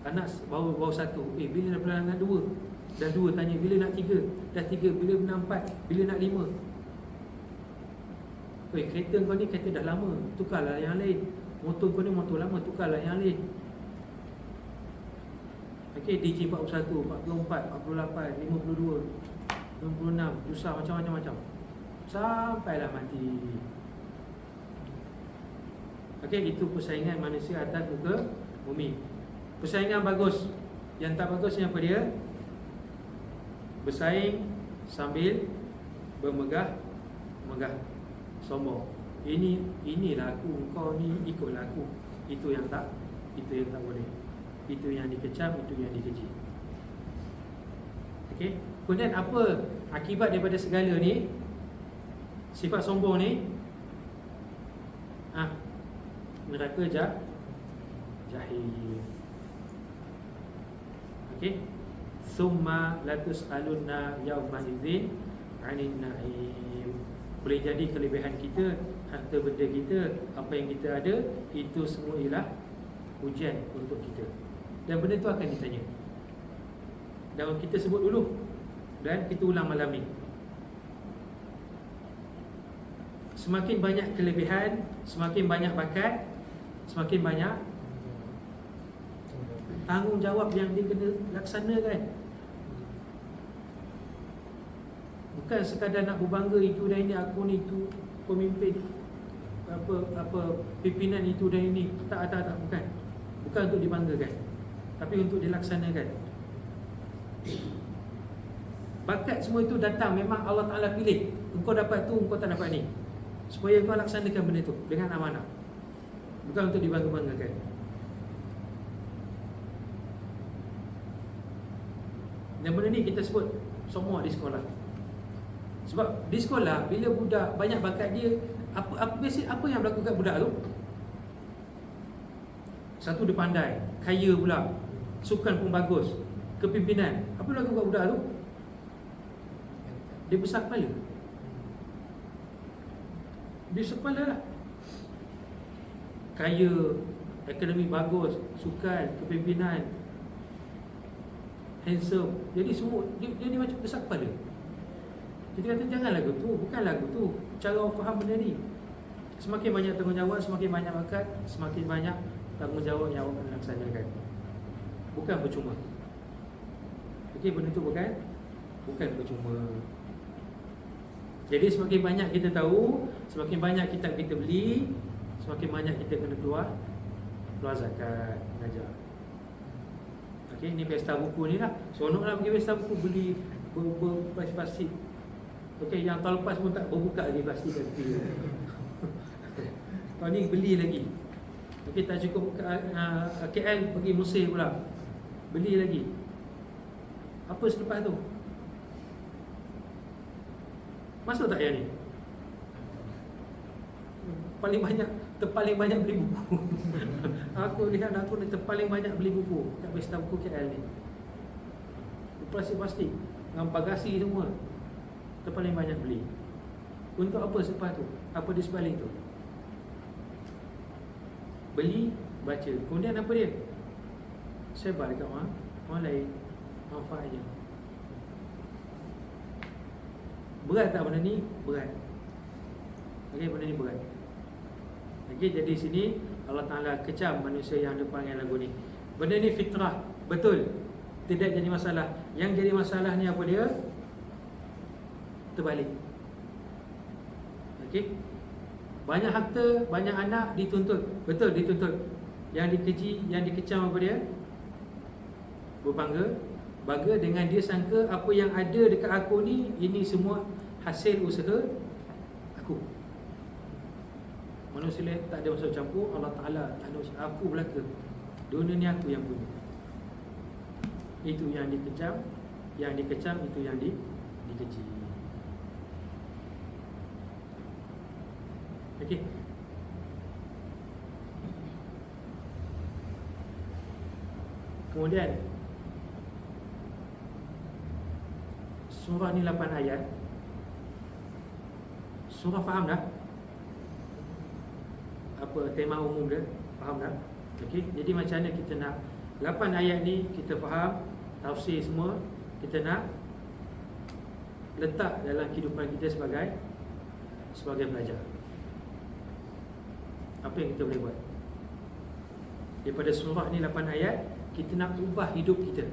Anak baru 1. Bila nak pula anak 2? Dah 2 tanya, bila nak 3? Dah 3, bila nak 4? Bila nak 5? Kereta kau ni kereta dah lama, tukarlah yang lain. Motor kau ni motor lama, tukarlah yang lain. Okey, DJ 41, 44, 48, 52, 56, susah macam-macam. Sampailah mati. Okey, itu persaingan manusia atas muka bumi. Persaingan bagus. Yang tak bagus yang apa dia? Bersaing sambil bermegah, sombong. Inilah aku, kau ni ikutlah aku. Itu yang tak boleh. Itu yang dikecam, itu yang dikeji. Okey. Kemudian apa akibat daripada segala ni? Sifat sombong ni, neraka jahil. Okey. Summa latus'alunna yawma idzin 'anil na'im. Boleh jadi kelebihan kita, harta benda kita, apa yang kita ada, itu semua ialah ujian untuk kita. Dan benda tu akan ditanya. Dan kita sebut dulu, dan kita ulang malam ni. Semakin banyak kelebihan, semakin banyak bakat, semakin banyak tanggungjawab yang dia kena laksanakan. Bukan sekadar nak berbangga itu dan ini, aku ni tu pemimpin, apa pimpinan itu dan ini. Tak, bukan. Bukan untuk dibanggakan, tapi untuk dilaksanakan. Bakat semua itu datang, memang Allah Ta'ala pilih. Engkau dapat tu, engkau tak dapat ni, supaya engkau laksanakan benda tu dengan amanah, bukan untuk dibangga-banggakan. Dan benda ni kita sebut semua di sekolah. Sebab di sekolah, bila budak banyak bakat dia, apa yang berlaku kat budak tu? Satu, dia pandai, kaya pula, sukan pun bagus, kepimpinan. Apa berlaku kat budak tu? Dia besar kepala. Dia besar kepala lah. Kaya, akademik bagus, sukan, kepimpinan, handsome. Jadi semua dia macam besar kepala. Kita kata jangan lagu tu, bukan lagu tu. Cara orang faham benda ni. Semakin banyak tanggungjawab, semakin banyak bakat, semakin banyak tanggungjawab yang awak kena laksanakan. Bukan percuma. Okey, benda tu bukan percuma. Jadi semakin banyak kita tahu, semakin banyak kitab kita beli, semakin banyak kita kena keluar zakat, mengajar. Okey, ni pesta buku ni lah. Seronoklah pergi pesta buku, beli plastik. Okey, yang tahun lepas pun tak berbuka lagi plastik kat tepi. Tahun ni beli lagi. Okey, tak cukup KL, pergi Mesir pula, beli lagi. Apa selepas tu? Masuk tak yang ni? Terpaling banyak beli buku. Aku lihat aku ni terpaling banyak beli buku kat Pesta Buku KL ni. Plastik-plastik dengan bagasi semua. Terpaling banyak beli. Untuk apa selepas tu? Apa di sebalik tu? Beli, baca. Kemudian apa dia? Sebar dekat orang lain. Manfaatnya. Berat tak benda ni? Berat. Okey, benda ni berat. Okey, jadi sini Allah Ta'ala kecam manusia yang ada panggil lagu ni. Benda ni fitrah, betul. Tidak jadi masalah. Yang jadi masalah ni apa dia? Terbalik. Okey. Banyak harta, banyak anak dituntut. Betul, dituntut. Yang dikeji, yang dikecam apa dia? Berbangga. Bangga dengan dia sangka apa yang ada dekat aku ni, ini semua hasil usaha aku. Manusia lain tak ada masuk campur. Allah Ta'ala tak ada masuk. Aku belaka. Dunia ni aku yang punya. Itu yang dikecam. Yang dikecam, itu yang dikeji. Okey. Kemudian surah ni 8 ayat. Surah faham dah? Apa tema umum dia? Faham dah? Okey, jadi macam mana kita nak 8 ayat ni kita faham, tafsir semua, kita nak letak dalam kehidupan kita sebagai pelajar. Apa yang kita boleh buat? Daripada surah ni 8 ayat, kita nak ubah hidup kita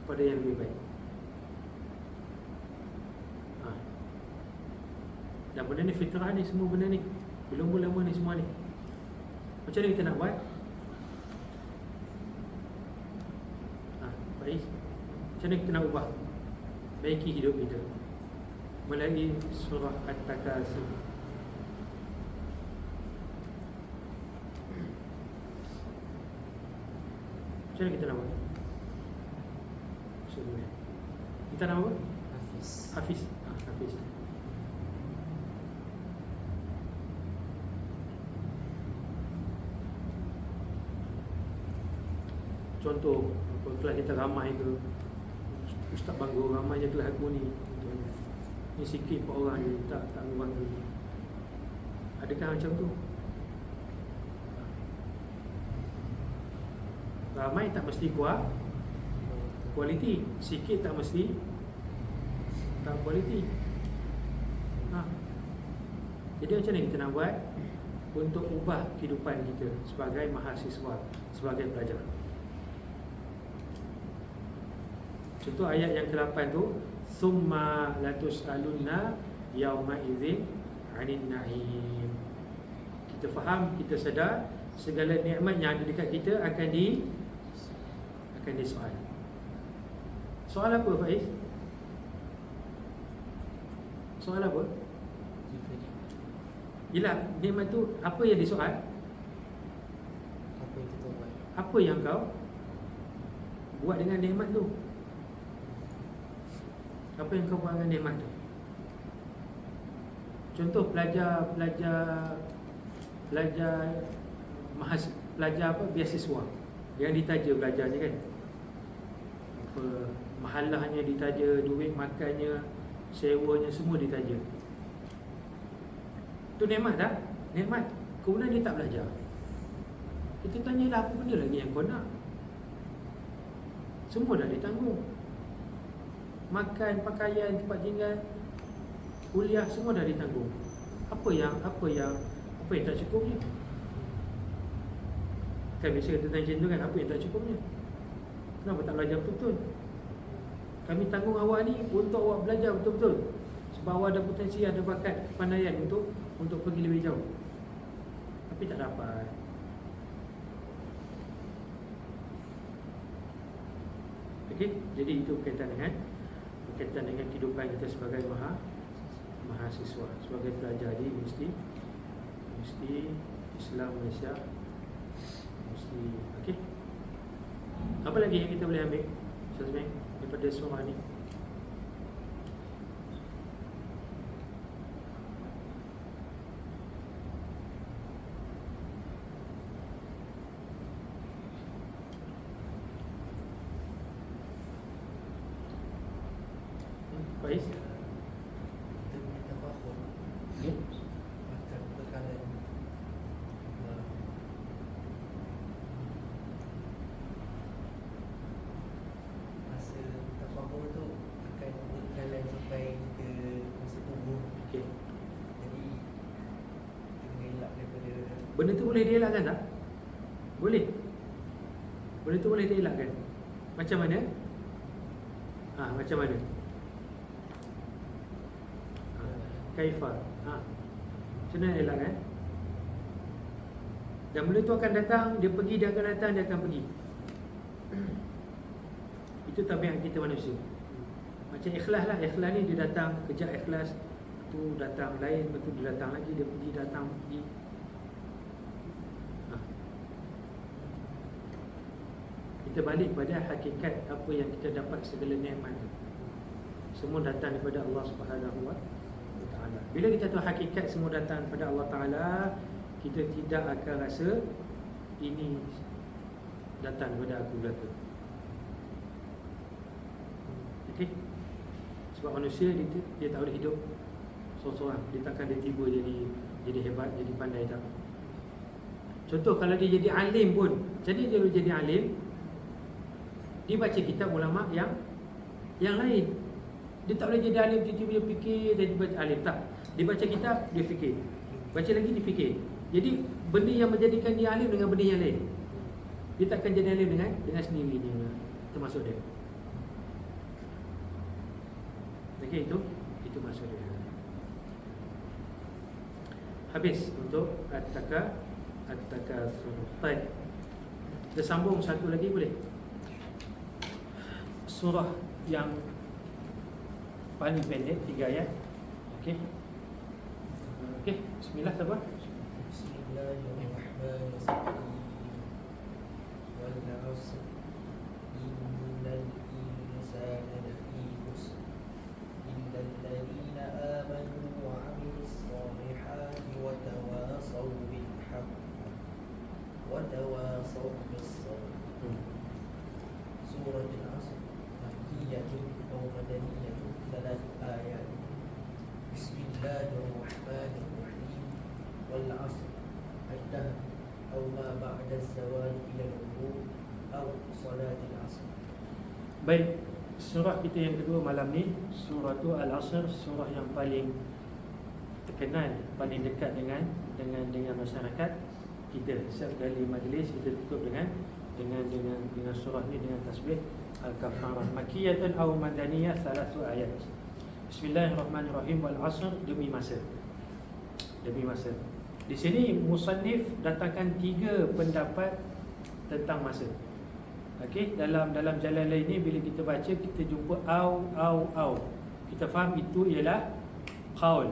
kepada yang lebih baik. Dan benda ni fitrah ni, semua benda ni belum lama ni semua ni. Macam mana kita nak buat? Baik. Macam mana kita nak ubah, baiki hidup kita melalui surah At-Takasur. Macam mana kita nak buat? Kita nama apa? Hafiz. Hafiz. Contoh, kelas kita ramai ke, Ustaz bangga ramai je kelas aku ni. Ni sikit 4 orang je, tak bangga. Adakah macam tu? Ramai tak mesti kualiti, sikit tak mesti tak kualiti. Jadi macam mana kita nak buat untuk ubah kehidupan kita sebagai mahasiswa, sebagai pelajar? Contoh ayat yang ke-8 tu, summa latus'alunna yauma idzin 'anil na'im. Kita faham, kita sedar segala nikmat yang ada dekat kita akan disoal. Soal apa, Faiz? Soal apa? Yelah, nikmat tu apa yang disoal? Apa yang kita buat? Apa yang kau buat dengan nikmat tu? Apa yang kau buat dengan nikmat tu? Contoh pelajar apa, beasiswa yang ditaja belajarnya kan, apa mahalahnya ditaja, duit makannya, sewanya semua ditaja. Tu nikmat tak? Nikmat. Kemudian dia tak belajar. Kita tanyalah, apa benda lagi yang kau nak? Semua dah ditanggung. Makan, pakaian, tempat tinggal, kuliah, semua dah ditanggung. Apa yang tak cukupnya? Kan biasa kita tanya macam tu kan, apa yang tak cukupnya? Kenapa tak belajar betul-betul? Kami tanggung awak ni untuk awak belajar betul-betul, sebab awak ada potensi, ada bakat, kepandaian untuk pergi lebih jauh. Tapi tak dapat. Okey, jadi itu berkaitan dengan kehidupan kita sebagai mahasiswa, sebagai pelajar di mesti Islam Malaysia. Mesti. Okey. Apa lagi yang kita boleh ambil daripada surah ni? Benda tu boleh dielakkan tak? Boleh. Benda tu boleh dielakkan. Macam mana? Macam mana? Kaifa. Macam mana elakkan? Dan benda tu akan datang, dia pergi, dia akan datang, dia akan pergi. Itu tabiat kita manusia. Macam ikhlas lah. Ikhlas ni dia datang, kejap ikhlas, tu datang lain, betul dia datang lagi, dia pergi, datang, pergi. Kita balik pada hakikat apa yang kita dapat segala nikmat tu. Semua datang daripada Allah Subhanahu wa Ta'ala. Bila kita tahu hakikat semua datang daripada Allah Ta'ala, kita tidak akan rasa ini datang daripada aku belaka. Okey? Sebab manusia dia tak boleh hidup seorang-seorang. Dia takkan dia tiba jadi hebat, jadi pandai, tak. Contoh kalau dia jadi alim pun, jadi dia boleh jadi alim, dia baca kitab ulama yang lain. Dia tak boleh jadi alim tiba-tiba dia fikir jadi baca alim, tak. Dia baca kitab, dia fikir. Baca lagi dia fikir. Jadi benda yang menjadikan dia alim dengan benda yang lain. Dia takkan jadi alim dengan sendirinya. Termasuk dia. Okey, itu maksud dia. Habis untuk at-takatsur. Baik. Kita sambung satu lagi boleh? Surah yang paling pendek 3 ayat. Okey. Bismillah, sabar. Bismillahirrahmanirrahim. Wal 'asr innal insana lafi khusr illa alladhina amanu wa 'amilus solihati wa tawasaw bil haqq wa tawasaw bis sabr. Surah Al-'Asr makkiyatun aw madaniyatun, 3 ayat. Bismillahirrahmanirrahim. Wal 'asr الدهر أو ما بعد الزوال إلى الغروب أو صلاة العصر. Baik, surah kita yang kedua malam ni, surah tu Al-Asr, surah yang paling terkenal, paling dekat dengan masyarakat kita. Setiap kali majlis kita tutup dengan surah ni dengan tasbih Al-Kafarah. Makkiyatun aw madaniyah, 3 ayat. Bismillahirrahmanirrahim. Wal 'asr, demi masa. Di sini musannif datangkan 3 pendapat tentang masa. Okey, dalam jalan lain ni bila kita baca kita jumpa au. Kita faham itu ialah qaul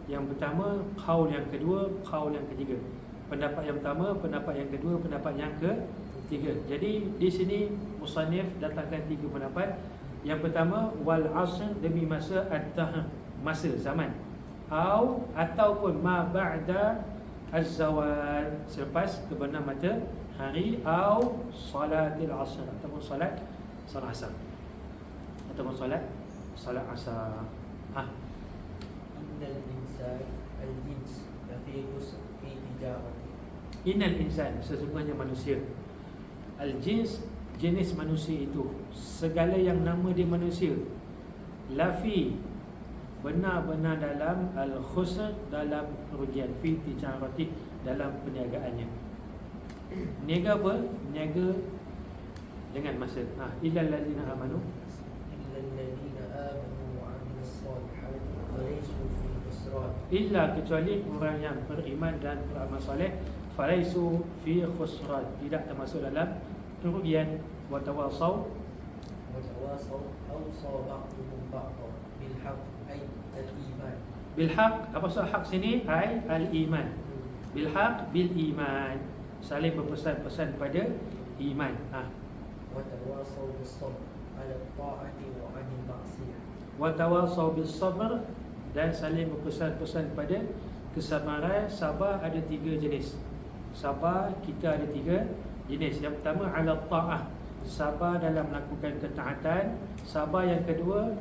yang pertama, qaul yang kedua, qaul yang ketiga. Pendapat yang pertama, pendapat yang kedua, pendapat yang ketiga. Jadi di sini musannif datangkan 3 pendapat. Yang pertama, wal 'asr, demi masa, ad-dahr, masa, zaman. Ataupun ma ba'da az-zawal, selepas terbenam matahari, au salatil asr, ataupun salat asar, ataupun salat asar. Innal insan al-jins lafi khusr fi tijarati. Innal insan, sesungguhnya manusia, al-jins, jenis manusia itu, segala yang nama dia manusia, lafi, benar-benar dalam al-khusr, dalam kerugian, fi tijarati, dalam perniagaannya. Niaga apa? Niaga dengan masa. Illal ladzina amanu, wa 'amilus solihati falaysu fi khusran. Illa, kecuali orang yang beriman dan beramal soleh, falaysu fi khusran, tidak termasuk dalam kerugian. Wa tawasaw awsa ba'duhum ba'dan bil haqq ay al-iman. bil haq, apa maksud hak sini? Ai al-iman. Bil haq, bil iman, saling berpesan-pesan pada iman. Wa tawasaw bis sabr ala ta'ati wa 'anil ma'siyah. Wa tawasaw bis sabr, dan saling berpesan-pesan pada kesabaran. Sabar ada 3 jenis. Sabar kita ada 3 jenis. Yang pertama ala ta'ah, sabar dalam melakukan ketaatan. Sabar yang kedua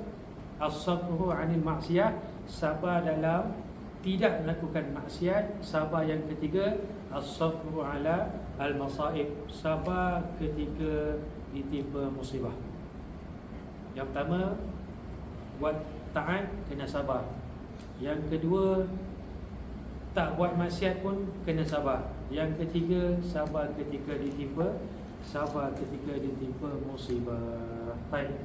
as-sabru 'anil ma'siyah, sabar dalam tidak melakukan maksiat. Sabar yang ketiga as-sabru 'ala al-masaib, sabar ketika ditimpa musibah. Yang pertama buat taat kena sabar. Yang kedua tak buat maksiat pun kena sabar. Yang ketiga, sabar ketika ditimpa musibah. Baik.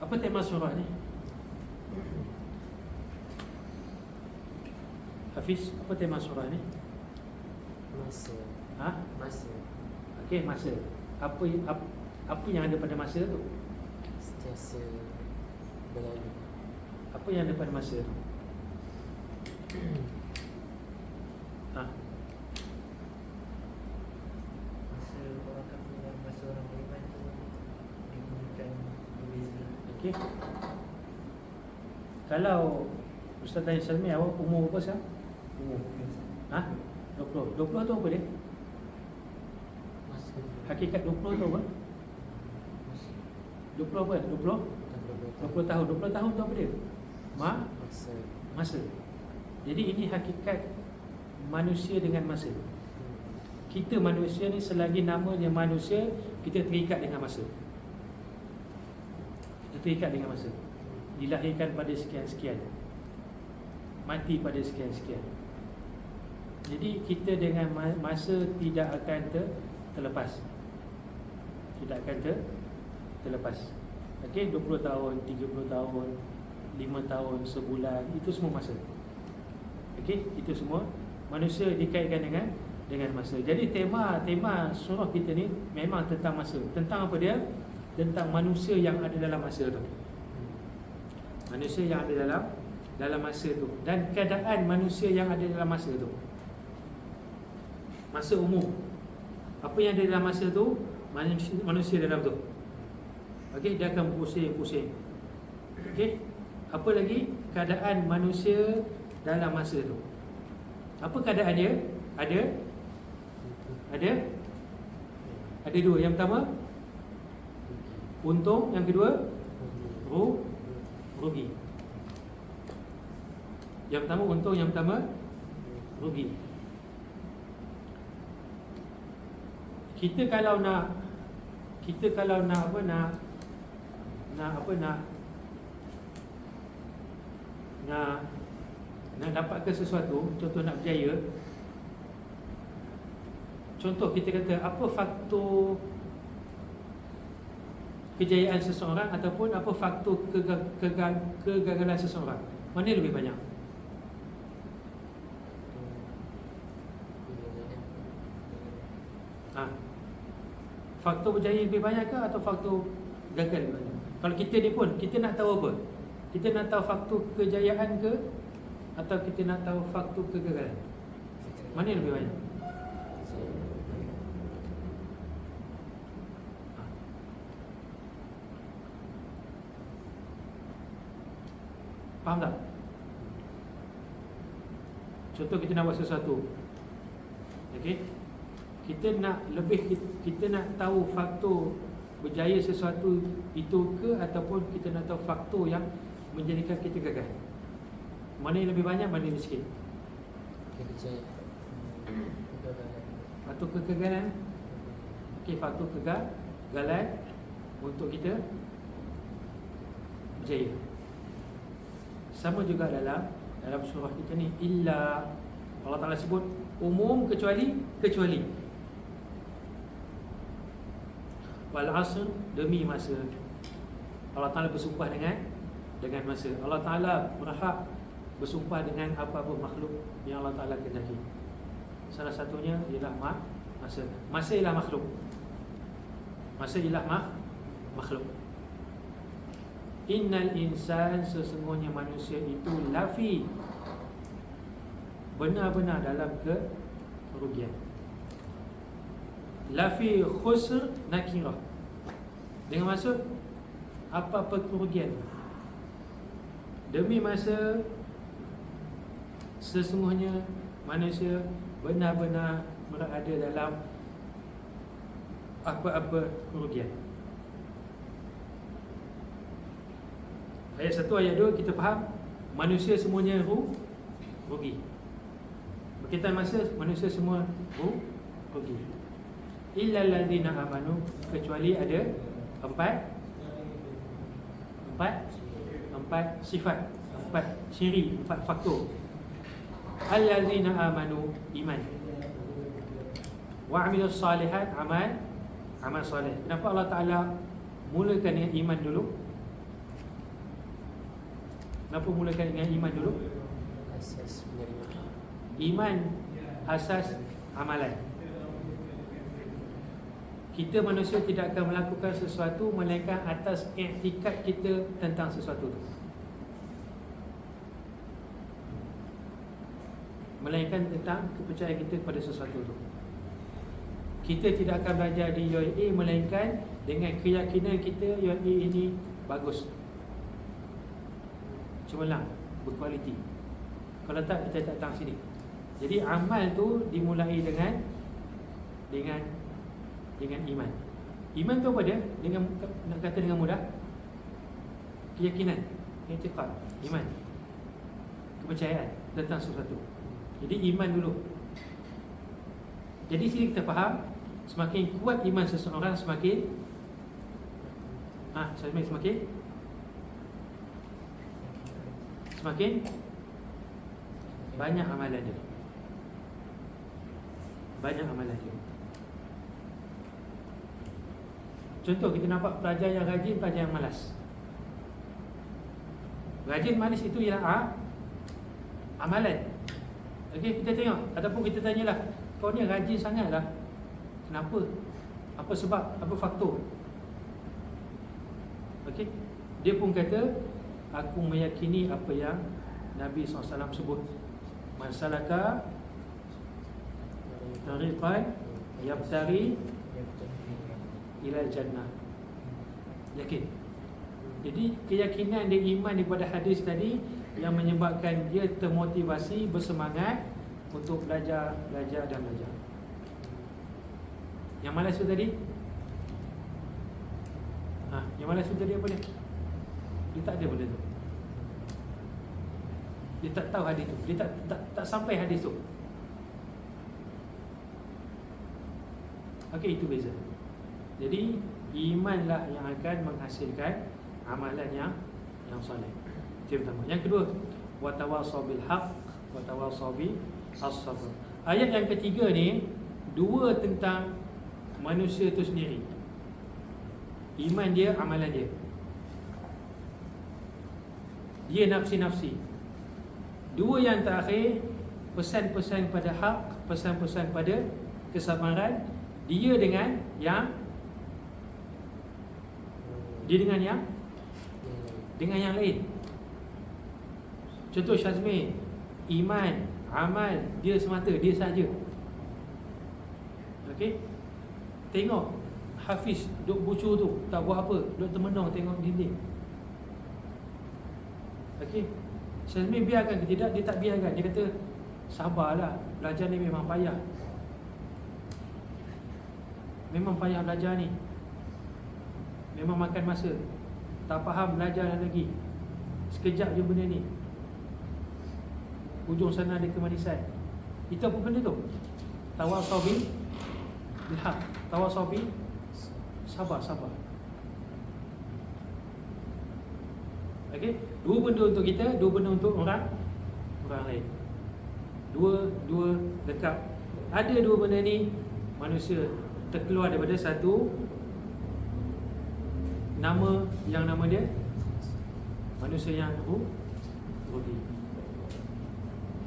Apa tema surah ni? Hafiz, apa tema surah ni? Masa. Ha? Masa. Okey, masa. Apa yang ada pada masa tu? Sentiasa berlalu. Apa yang ada pada masa tu? Ha? Masa orang kafir dan masa orang beriman tu digunakan berbeza. Okey. Kalau Ustaz tanya Salmi, awak umur berapa sekarang? Umur. Ha? 20. 20 tu apa dia? Masa. Hakikat 20 tu apa? 20 apa? 20 tahun. 20 tahun tu apa dia? Masa. Masa. Jadi ini hakikat manusia dengan masa. Kita manusia ni selagi namanya manusia, kita terikat dengan masa. Kita terikat dengan masa. Dilahirkan pada sekian-sekian, mati pada sekian-sekian. Jadi kita dengan masa tidak akan terlepas. Tidak akan terlepas. Okey, 20 tahun, 30 tahun, 5 tahun, sebulan, itu semua masa. Okey, itu semua manusia dikaitkan dengan masa. Jadi tema surah kita ni memang tentang masa. Tentang apa dia? Tentang manusia yang ada dalam masa tu. Manusia yang ada dalam masa tu, dan keadaan manusia yang ada dalam masa tu. Masa umum. Apa yang ada dalam masa tu? Manusia dalam tu. Okey, dia akan pusing-pusing. Okey. Apa lagi? Keadaan manusia dalam masa tu. Apa keadaan dia? Ada dua. Yang pertama untung, yang kedua rugi. Yang pertama untung, yang pertama rugi. Kita kalau nak dapatkan sesuatu, contoh nak berjaya. Contoh kita kata apa faktor kejayaan seseorang ataupun apa faktor kegagalan seseorang? Mana lebih banyak? Faktor berjaya lebih banyak ke atau faktor gagal lebih banyak? Kalau kita ni pun, kita nak tahu apa? Kita nak tahu faktor kejayaan ke atau kita nak tahu faktor kegagalan? Mana yang lebih banyak? Faham tak? Contoh kita nak buat sesuatu. Okey? Kita nak tahu faktor berjaya sesuatu itu ke ataupun kita nak tahu faktor yang menjadikan kita gagal? Mana yang lebih banyak, mana yang sikit? Kejayaan. Faktor kegagalan. Okey, faktor kegagalan untuk kita berjaya. Sama juga dalam surah kita ni, illa, Allah Ta'ala sebut umum, kecuali wal asr, demi masa. Allah Ta'ala bersumpah dengan masa. Allah Ta'ala berhak bersumpah dengan apa-apa makhluk yang Allah Ta'ala kehendaki. Salah satunya ialah masa. Masa ialah makhluk. Masa ialah makhluk. Innal insan, sesungguhnya manusia itu lafi, benar-benar dalam kerugian. Lafi khusr nakirah, dengan maksud apa-apa kerugian. Demi masa, sesungguhnya manusia benar-benar berada dalam apa-apa kerugian. Ayat 1, ayat 2 kita faham manusia semuanya rugi. Berkaitan masa, manusia semua rugi. Illa allazina amanu, kecuali ada empat 4 sifat, 4 ciri, 4 faktor. Allazina amanu, iman. Wa amilus salihat, amal soleh. Kenapa Allah Ta'ala mulakan dengan iman dulu? Kenapa mulakan dengan iman dulu? Asas menerima. Iman asas amalan. Kita manusia tidak akan melakukan sesuatu melainkan atas iktikad kita tentang sesuatu itu, melainkan tentang kepercayaan kita kepada sesuatu itu. Kita tidak akan belajar di UAE melainkan dengan keyakinan kita UAE ini bagus, cemerlang, berkualiti. Kalau tak, kita tak datang sini. Jadi amal tu dimulai dengan iman. Iman tu apa dia? Dengan, nak kata dengan mudah, keyakinan, i'tiqad, iman, kepercayaan tentang sesuatu. Jadi iman dulu. Jadi sini kita faham, semakin kuat iman seseorang, semakin banyak amalan dia. Banyak amalan dia. Contoh, kita nampak pelajar yang rajin, pelajar yang malas. Rajin, malas itu ialah amalan. Okey, kita tengok. Ataupun kita tanyalah, kau ni rajin sangat lah, kenapa? Apa sebab? Apa faktor? Okey, dia pun kata, aku meyakini apa yang Nabi SAW sebut. Masalaka tariqan yabtari ilal jannah. Yakin. Jadi keyakinan dia, iman daripada hadis tadi yang menyebabkan dia termotivasi, bersemangat untuk belajar dan belajar. Yang malas tu tadi, yang malas tu tadi apa dia? Dia tak ada benda tu. Dia tak tahu hadis tu. Dia tak sampai hadis tu. Okey, itu beza. Jadi imanlah yang akan menghasilkan amalan yang soleh. Itu yang pertama. Yang kedua, wa tawassaw bil haqq wa tawassaw bis sabr. Ayat yang ketiga ni dua tentang manusia itu sendiri. Iman dia, amalan dia. Dia nafsi-nafsi. Dua yang terakhir, pesan-pesan pada hak, pesan-pesan pada kesabaran. Dia dengan yang lain. Contoh Syazmi, iman, amal, dia semata, dia saja. Okey. Tengok Hafiz duk bucu tu, tak buat apa, duk termenung tengok dinding. Okey. Syazmi biarkan ke tidak? Dia tak biarkan. Dia kata, sabarlah, belajar ni memang payah. Memang payah belajar ni. Memang makan masa. Tak faham, belajar lagi. Sekejap je benda ni. Ujung sana ada kemanisan. Itu apa benda tu? Tawassaw bil haq. Tawassaw bil sabar. Okey, dua benda untuk kita, dua benda untuk orang lain. Dua dekat. Ada dua benda ni, manusia terkeluar daripada satu nama yang nama dia manusia yang rugi.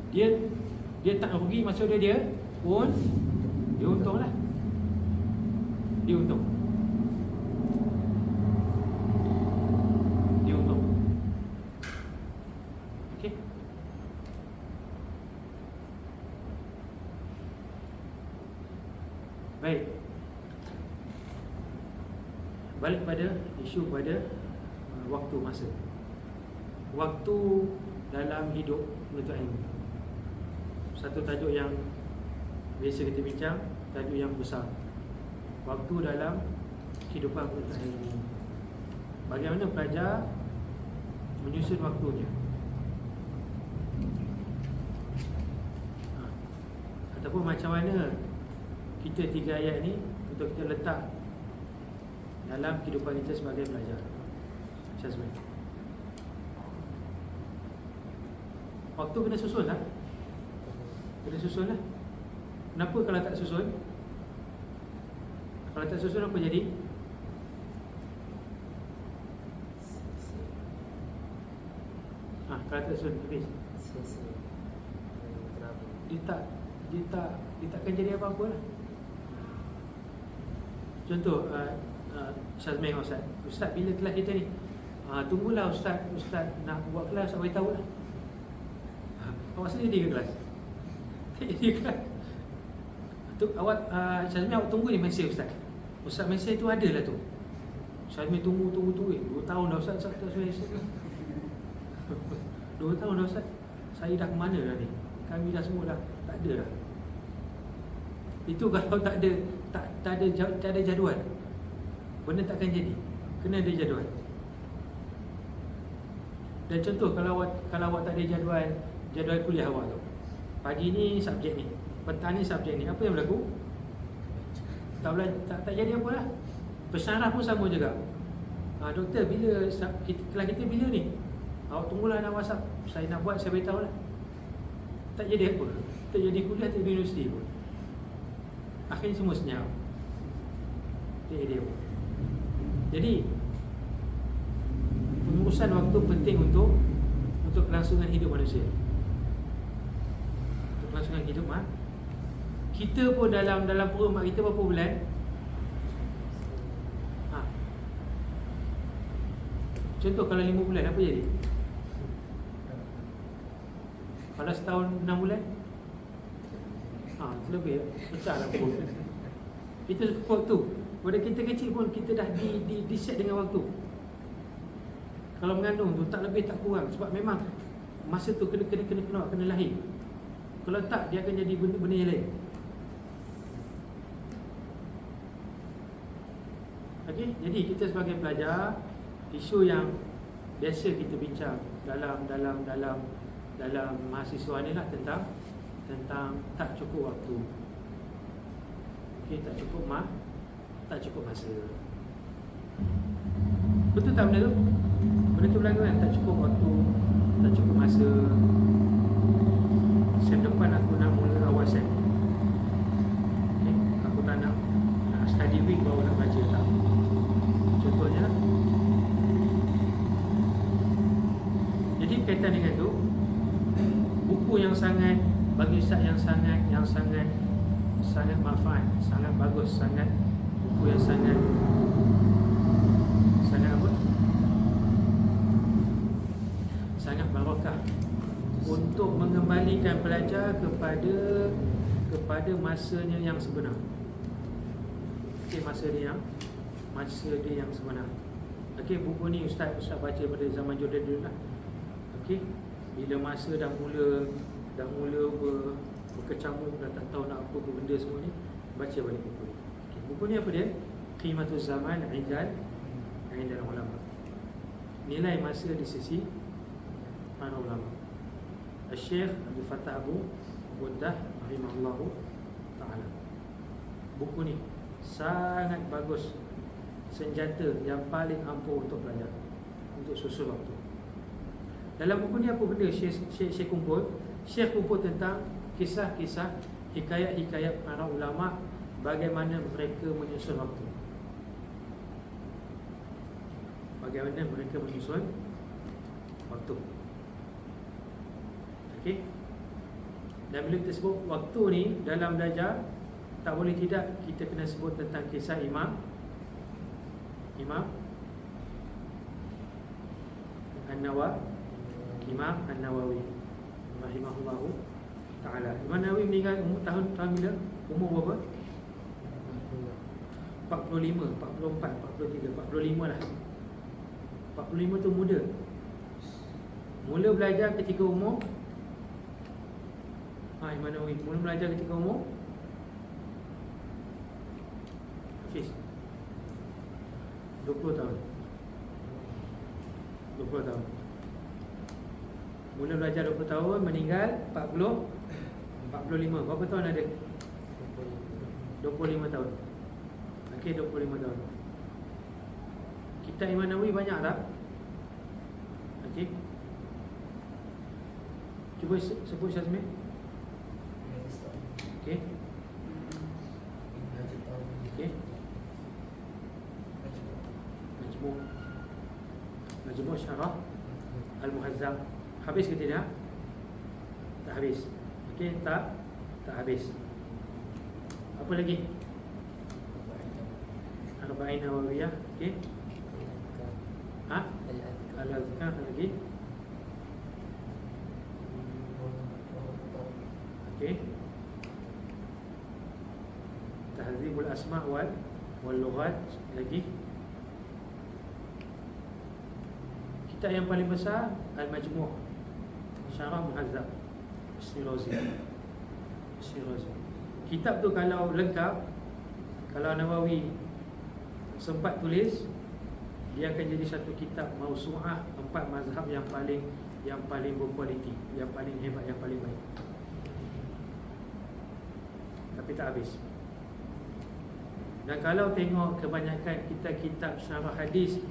Dia tak rugi, maksudnya dia pun dia untung lah. Dia untung. Okey. Baik. Balik pada isu pada waktu masa. Waktu dalam hidup menuntut ilmu. Satu tajuk yang biasa kita bincang, tajuk yang besar. Waktu dalam kehidupan menuntut ilmu. Bagaimana pelajar menyusun waktunya. Ataupun macam mana kita tiga ayat ni untuk kita letak dalam kehidupan kita sebagai pelajar. Syazmi. Waktu kena susun tak? Kena susun lah. Kenapa kalau tak susun? Kalau tak susun apa jadi? Kalau tak susun habis. Sia-sia. Kenapa? Dia takkan jadi apa-apa lah. Contoh Syazmin Ustaz bila kelas kita ni? Tunggulah Ustaz nak buat kelas, Ustaz beritahu lah. Awak sendiri jadi ke kelas? Tak jadi ke kelas. Awak Syazmin awak tunggu ni mesej Ustaz mesej tu ada lah tu. Syazmin tunggu 2 tahun dah Ustaz tak mesej. 2 tahun dah Ustaz. Saya dah ke mana dah ni? Kami dah semua dah tak ada dah. Itu kalau tak ada jadual, benda takkan jadi. Kena ada jadual. Dan contoh kalau awak tak ada jadual kuliah awak tu. Pagi ni subjek ni, petang ni subjek ni, apa yang berlaku? Tak jadi apa lah. Pesyarah pun sama juga. Doktor, bila kelas kita bila ni? Awak tunggulah nak WhatsApp. Saya nak buat, saya beritahu lah. Tak jadi apa. Tak jadi kuliah, tak jadi universiti pun. Akhirnya semua senyap. Tak jadi apa. Jadi pengurusan waktu penting untuk kelangsungan hidup manusia. Untuk kelangsungan hidup kita pun dalam perut mak kita berapa bulan? Contoh kalau 5 bulan apa jadi? Kalau setahun 6 bulan? Itu lebih pecah lah perut. Itu waktu. Pada kita kecil pun kita dah di set dengan waktu. Kalau mengandung tu tak lebih tak kurang. Sebab memang masa tu kena lahir. Kalau tak dia akan jadi benda yang lain. Okey, jadi kita sebagai pelajar, isu yang biasa kita bincang dalam mahasiswa ni lah tentang tak cukup waktu. Okey, tak cukup masa. Betul tak benda tu? Benda tu berlaku kan? Tak cukup waktu, tak cukup masa. Sem depan aku nak mula awal sem. Okay? Aku tak nak study week baru nak baca, tak. Contohnya lah. Jadi kaitan dengan tu, buku yang sangat bagi Ustaz yang sangat manfaat, sangat bagus, buku yang sangat apa? Sangat barakah untuk mengembalikan pelajar kepada masanya yang sebenar. Okey, masa dia yang sebenar. Okey, buku ni Ustaz baca pada zaman Jordan dulu lah. Okey, bila masa dah mula berkecamuk, dah tak tahu nak apa benda semua ni, baca balik buku ni. Okay. Buku ni apa dia? Qimatuz Zaman Indal Ulama. Nilai masa di sisi para ulama. Syekh Abdul Fattah Abu Buddah rahimahullahu ta'ala. Buku ni sangat bagus, senjata yang paling ampuh untuk belajar, untuk susul waktu. Dalam buku ni apa benda Syekh kumpul? Syekh kumpul tentang kisah-kisah, hikayat-hikayat para ulama, bagaimana mereka menyusun waktu. Bagaimana mereka menyusun waktu. Okey. Dan bila kita sebut waktu ni dalam belajar, tak boleh tidak kita kena sebut tentang kisah Imam An-Nawawi rahimahullahu ta'ala. Imam Nawawi meninggal tahun bila? Umur berapa? 45, 44, 43, 45 lah. 45 tu muda. Mula belajar ketika umur Imam Nawawi mula belajar ketika umur Hafiz 20 tahun. Mula belajar 20 tahun, meninggal 45. Berapa tahun ada? 25 tahun. Okey, 25 tahun. Kitab Imam Nawawi banyak tak? Okey. Cuba sebut Syazmi. Okey. Okey. Majmu' Syarah Al-Muhazzab. Habis ke tidak? Tak habis. Okey, tak habis. Apa lagi? Arba'in Nawawiyah. Okey. Al-Azkar lagi. Okey. Tahzibul Asma' wal Lughat lagi. Kitab yang paling besar Al-Majmu' Syarah Muhazzab Shirazi. Kitab tu kalau lengkap, kalau Nawawi sempat tulis, dia akan jadi satu kitab mausu'ah 4 mazhab yang paling berkualiti, yang paling hebat, yang paling baik. Tapi tak habis. Dan kalau tengok kebanyakan kitab syarah hadis,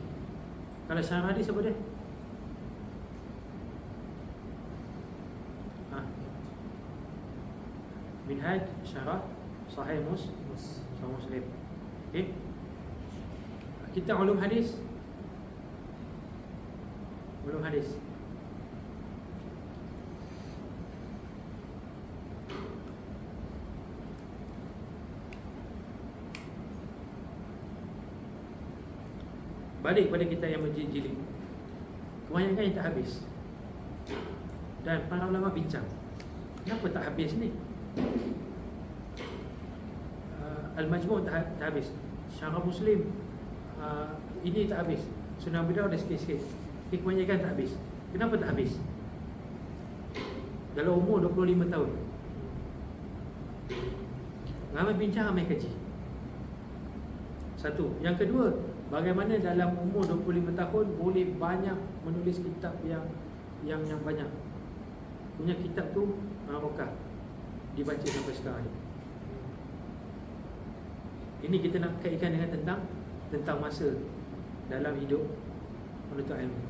kalau syarah hadis apa dia? Minhaj Syarah Sahih Muslim. Okey. Kitab ulum hadis. Balik pada kita yang menjilid, kebanyakan yang tak habis. Dan para ulama bincang, kenapa tak habis ni? Al-Majmu' tak habis. Syarah Muslim ini tak habis. Sunan Abu Dawud dah sikit-sikit. Kebanyakan tak habis. Kenapa tak habis? Dalam umur 25 tahun. Ramai bincang, ramai kaji. Satu. Yang kedua, bagaimana dalam umur 25 tahun boleh banyak menulis kitab yang banyak. Punya kitab tu Rokah dibaca sampai sekarang ni. Ini kita nak kaitkan dengan tentang masa dalam hidup menuntut ilmu.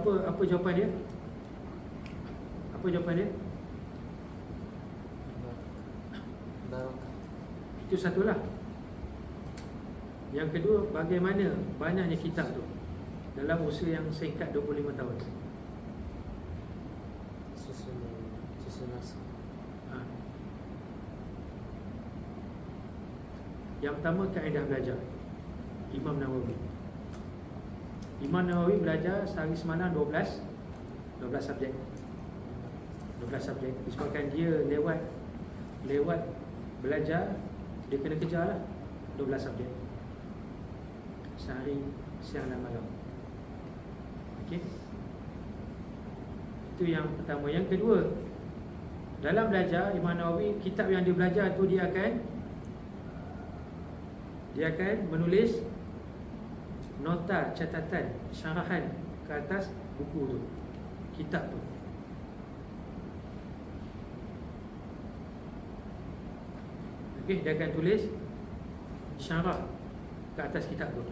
Apa jawapan dia? Apa jawapan dia? Barokah. Itu satulah. Yang kedua, bagaimana banyaknya kitab tu dalam usia yang singkat 25 tahun. Susun masa. Yang pertama, kaedah belajar Imam Nawawi. Imam Nawawi belajar sehari semalam 12 subjek. 12 subjek. Disebabkan dia lewat belajar, dia kena kejar lah 12 subjek sehari, siang dan malam. Okey. Itu yang pertama. Yang kedua, dalam belajar Imam Nawawi, kitab yang dia belajar tu dia akan menulis nota, catatan, syarahan ke atas buku tu, kitab tu. Okey, dia akan tulis syarah ke atas kitab tu.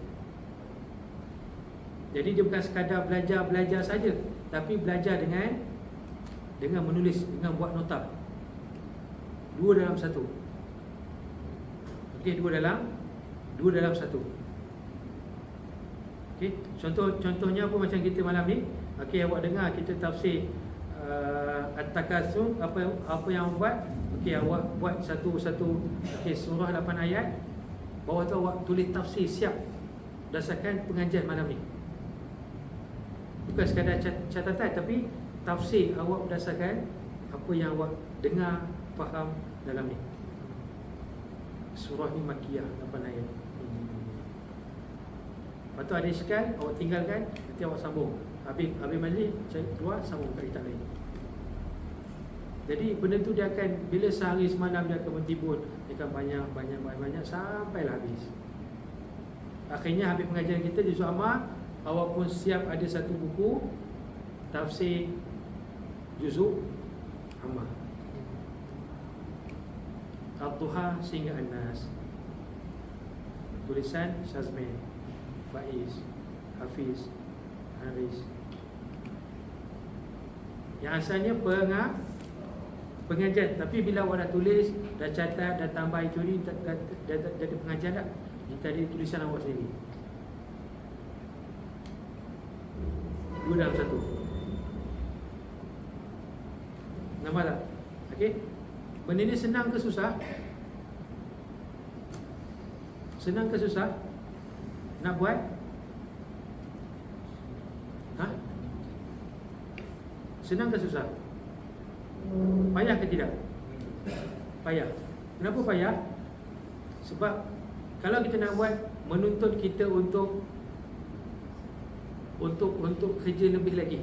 Jadi dia bukan sekadar belajar saja, tapi belajar dengan menulis, dengan buat nota. Dua dalam satu. Okey, dua dalam satu. Okey, contohnya apa macam kita malam ni. Okey, awak dengar kita tafsir At-Takatsur, apa yang awak buat? Okey, awak buat satu okey, surah 8 ayat. Bawah tu awak tulis tafsir siap berdasarkan pengajian malam ni. Bukan sekadar catatan, tapi tafsir awak berdasarkan apa yang awak dengar, faham dalam ni. Surah ni Makkiyah 8 ayat. Lepas tu ada iskal, awak tinggalkan, nanti awak sambung. Habis majlis, keluar, sambung ke kitab lain. Jadi benda tu dia akan, bila sehari semalam dia akan mentibun, dia akan banyak sampailah habis. Akhirnya habis pengajian kita di Zu'amah, awak pun siap ada satu buku tafsir juzuk Ammah, Al-Duha sehingga An-Nas. tulisan Syazmin, Faiz, Hafiz, Haris. Yang asalnya pengajian, tapi bila awak dah tulis, dah catat, dah tambah curi, dah jadi pengajian dah. Ini tadi tulisan awak sendiri. Dua dalam satu. Nampak tak? Okey. Benda ni senang ke susah? Senang ke susah nak buat? Ha? Senang ke susah? Payah ke tidak? Payah. Kenapa payah? Sebab kalau kita nak buat, menuntut kita untuk kerja lebih lagi.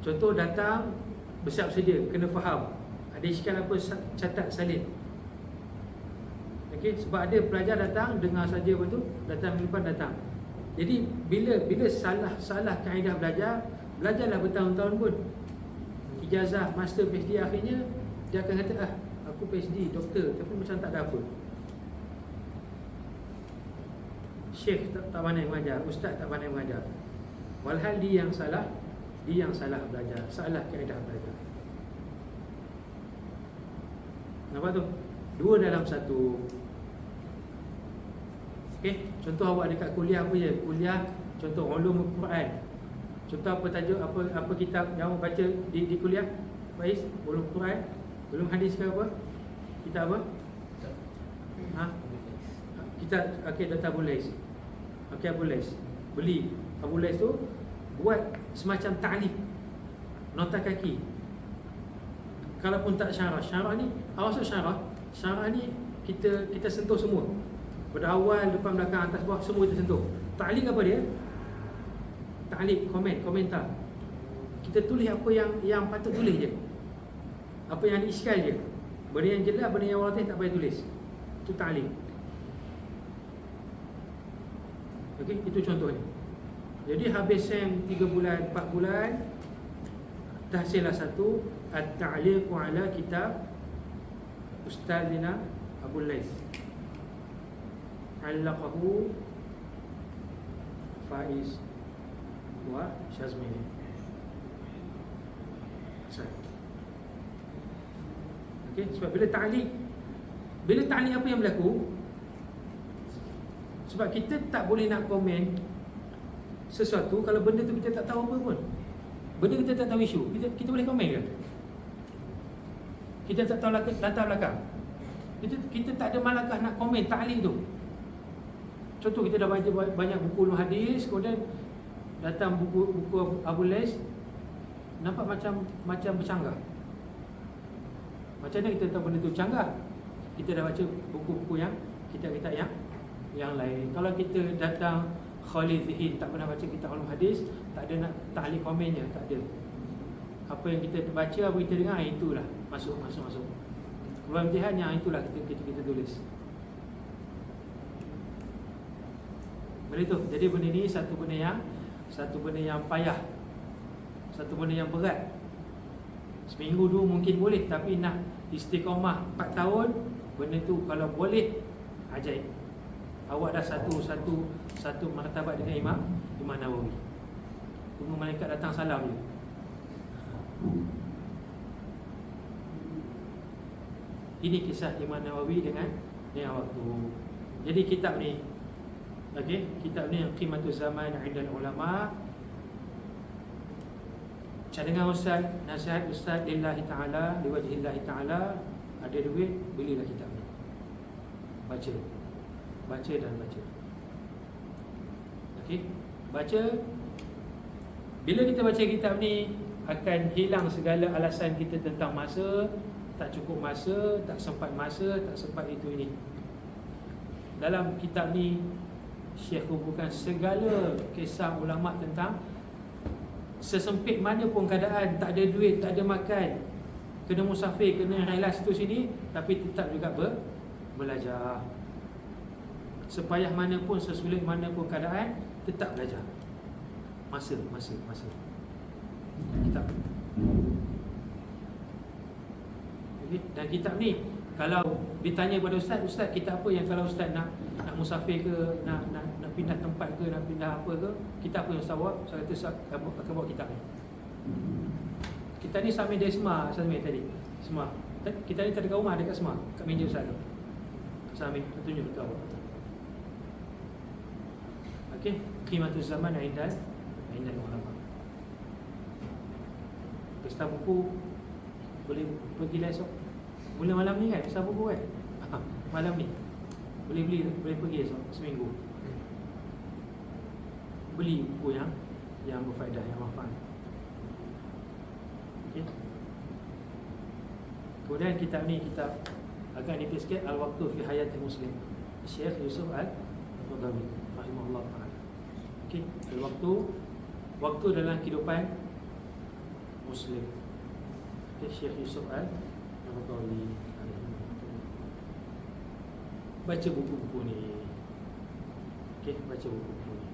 Contoh, datang bersiap sedia, kena faham ada iskal apa, catat salin. Okey, sebab ada pelajar datang dengar saja, lepas tu datang minggu depan datang. Jadi bila salah kaedah belajarlah bertahun-tahun pun. Ijazah master PhD, akhirnya dia akan kata, aku PhD, doktor, tapi macam tak ada apa. Syekh tak pandai mengajar, ustaz tak pandai mengajar. Walhal dia yang salah belajar, salah kaedah belajar. Nampak tu? Dua dalam satu. Okey, contoh awak dekat kuliah apa je? Kuliah contoh ulumul Quran. Contoh apa tajuk, apa kitab yang awak baca di kuliah? Faiz, ulum Quran, ulum hadis ke apa? Kitab apa? Kitab Dr. Abu Lais. Abu Lais. Beli Abu Lais tu, buat semacam ta'liq, nota kaki. Kalaupun tak syarah ni, awak masuk syarah ni kita sentuh semua. Pada awal, depan, belakang, atas, bawah, semua kita sentuh. Ta'liq apa dia? Ta'liq, komentar. Kita tulis apa yang patut tulis je. Apa yang diiskal je. Benda yang jelas, benda yang wadah tak payah tulis. Itu ta'liq. Okey, itu contohnya. Jadi habis sem 3 bulan, 4 bulan, tahsillah satu at-ta'liq ala kitab Ustazina Abu Lais. Allaqahu Faiz wa Syazmin. Okey, sebab bila ta'liq apa yang berlaku? Sebab kita tak boleh nak komen sesuatu kalau benda tu kita tak tahu apa pun. Benda kita tak tahu isu, kita boleh komen ke? Kita tak tahu latar belakang. Kita tak ada malakah nak komen ta'liq tu. Contoh, kita dah baca banyak buku ulum hadis, kemudian datang buku Abu Lais, nampak macam bercanggah. Macam mana kita tahu benda tu canggah? Kita dah baca buku-buku yang kitab-kitab yang lain. Kalau kita datang Khalid Zihin, tak pernah baca kitab ulum hadis, tak ada nak ta'liq komennya, tak ada. Apa yang kita baca, apa kita dengar, itulah masuk. Kemudian yang itulah kita tulis. Benda tu. Jadi benda ni satu benda yang payah, satu benda yang berat. Seminggu dua mungkin boleh, tapi nak istiqamah 4 tahun, benda tu kalau boleh, ajaib. Awak dah satu martabat dengan Imam Nawawi. Tunggu malaikat datang salam je. Ini kisah Imam Nawawi dengan waktu. Jadi kitab ni, okey, kitab ni Qimatul Zaman 'inda ulama. Cadangan ustaz, nasihat ustaz lillahi ta'ala, liwajhillahi ta'ala. Ada duit, belilah kitab ni. Baca dan baca. Okey, baca. Bila kita baca kitab ni, akan hilang segala alasan kita tentang masa, tak cukup masa, tak sempat itu ini. Dalam kitab ni Syekh kumpulkan segala kisah ulama tentang sesempit mana pun keadaan, tak ada duit, tak ada makan, kena musafir, kena relas tu sini, tapi tetap juga belajar. Sepayah mana pun, sesulit mana pun keadaan, tetap belajar. Masa. Kitab. Okay. Dan kitab ni Kalau ditanya pada ustaz, ustaz kita apa yang kalau ustaz nak musafir ke, nak pindah tempat ke, nak pindah apa ke, kita apa yang ustaz bawa? Saya kata ustaz akan bawa kitab ni. Kita ni sambil dari Semar, sambil tadi Semar. Kita ni tak ada kat rumah, dekat Semar, kat meja ustaz tu. Sambil tunjuk dekat awak. Okey, Qimatul Zaman Aindan ulama. Pesta buku boleh pergi lah esok. Mula malam ni kan, pesta buku kan. Malam ni boleh beli, boleh pergi esok seminggu. Beli buku yang berfaedah, yang manfaat. Okey. Kemudian kitab ni, kitab agak nipis sikit, Al-Waqtu fi Hayatil Muslim, Syekh Yusuf Al-Qaradawi rahimahullah ta'ala. Okey, waktu dalam kehidupan Muslim. Okey, Syekh Yusuf Al-Qaradawi. Baca buku-buku ni. Okey, baca buku-buku ni.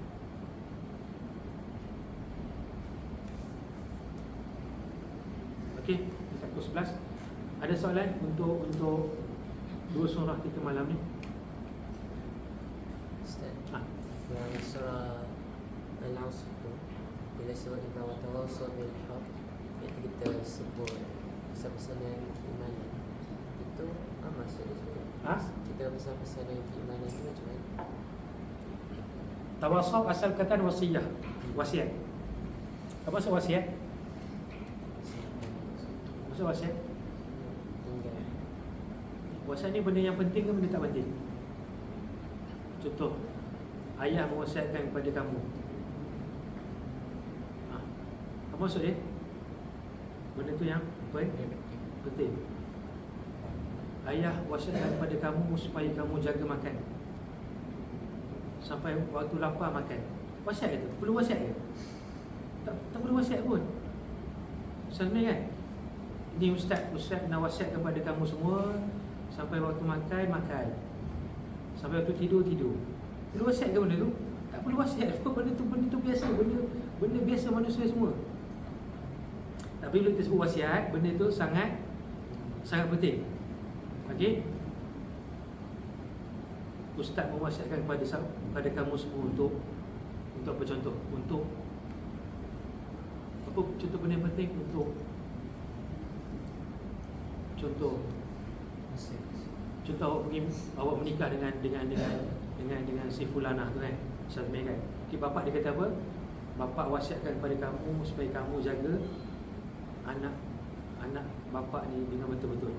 Okey, kita pukul 11. Ada soalan untuk dua surah kita malam ni? Ustaz, yang surah Al-Asr tu, bila surah Idza Watawassaw bil Haqq, itu kita sebut pesan-pesanan keimanan. Itu apa maksudnya? Kita pesan-pesanan keimanan itu macam mana? Tawasaw asal kata wasiyah, wasiat. Apa maksud wasiat? Maksud wasiat? Wasiat ni benda yang penting ke benda tak penting? Contoh, ayah mewasiatkan kepada kamu. Apa maksud dia? Benda tu yang penting. Ayah wasiatkan kepada kamu supaya kamu jaga makan sampai waktu lapar makan. Wasiat itu? Perlu wasiat ke? Tak perlu wasiat pun. Sebenarnya kan, ini ustaz nak wasiat kepada kamu semua, sampai waktu makan, sampai waktu tidur. Perlu wasiat ke benda tu? Tak perlu wasiat. Benda tu biasa, benda biasa manusia semua. Tapi bila kita sebut wasiat, benda tu sangat penting. Okey? Ustaz mewasiatkan kepada kamu semua untuk apa contoh? Untuk apa contoh benda yang penting? Untuk contoh awak menikah dengan si fulanah tu kan, Syazmi kan. Okay, bapak dia kata apa? Bapak wasiatkan kepada kamu supaya kamu jaga anak bapak ni dengan betul-betul.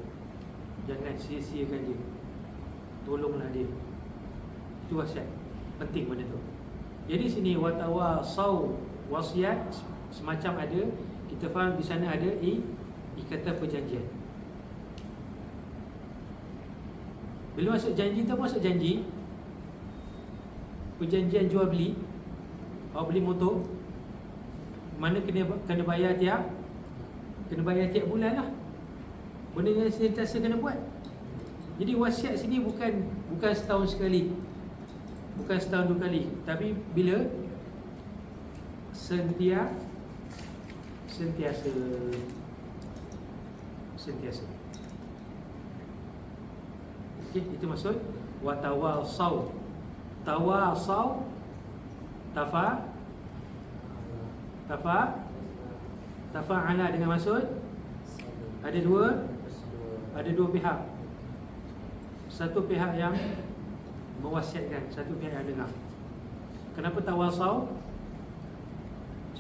Jangan sia-siakan dia. Tolonglah dia. Itu wasiat. Penting benda tu. Jadi sini watawasaw, wasiat semacam ada, kita faham di sana ada ikatan perjanjian. Bila masuk janji tu, apa maksud janji? Perjanjian jual beli. Awak beli motor, mana kena bayar tiap bulan lah. Benda yang sentiasa kena buat. Jadi wasiat sini bukan setahun sekali, bukan setahun 2 kali, tapi bila sentiasa. Okey, itu maksud watawasaw. Tawasaw, tafa'ala dengan maksud ada dua pihak. Satu pihak yang mewasiatkan, satu pihak yang dengar. Kenapa tawasaw?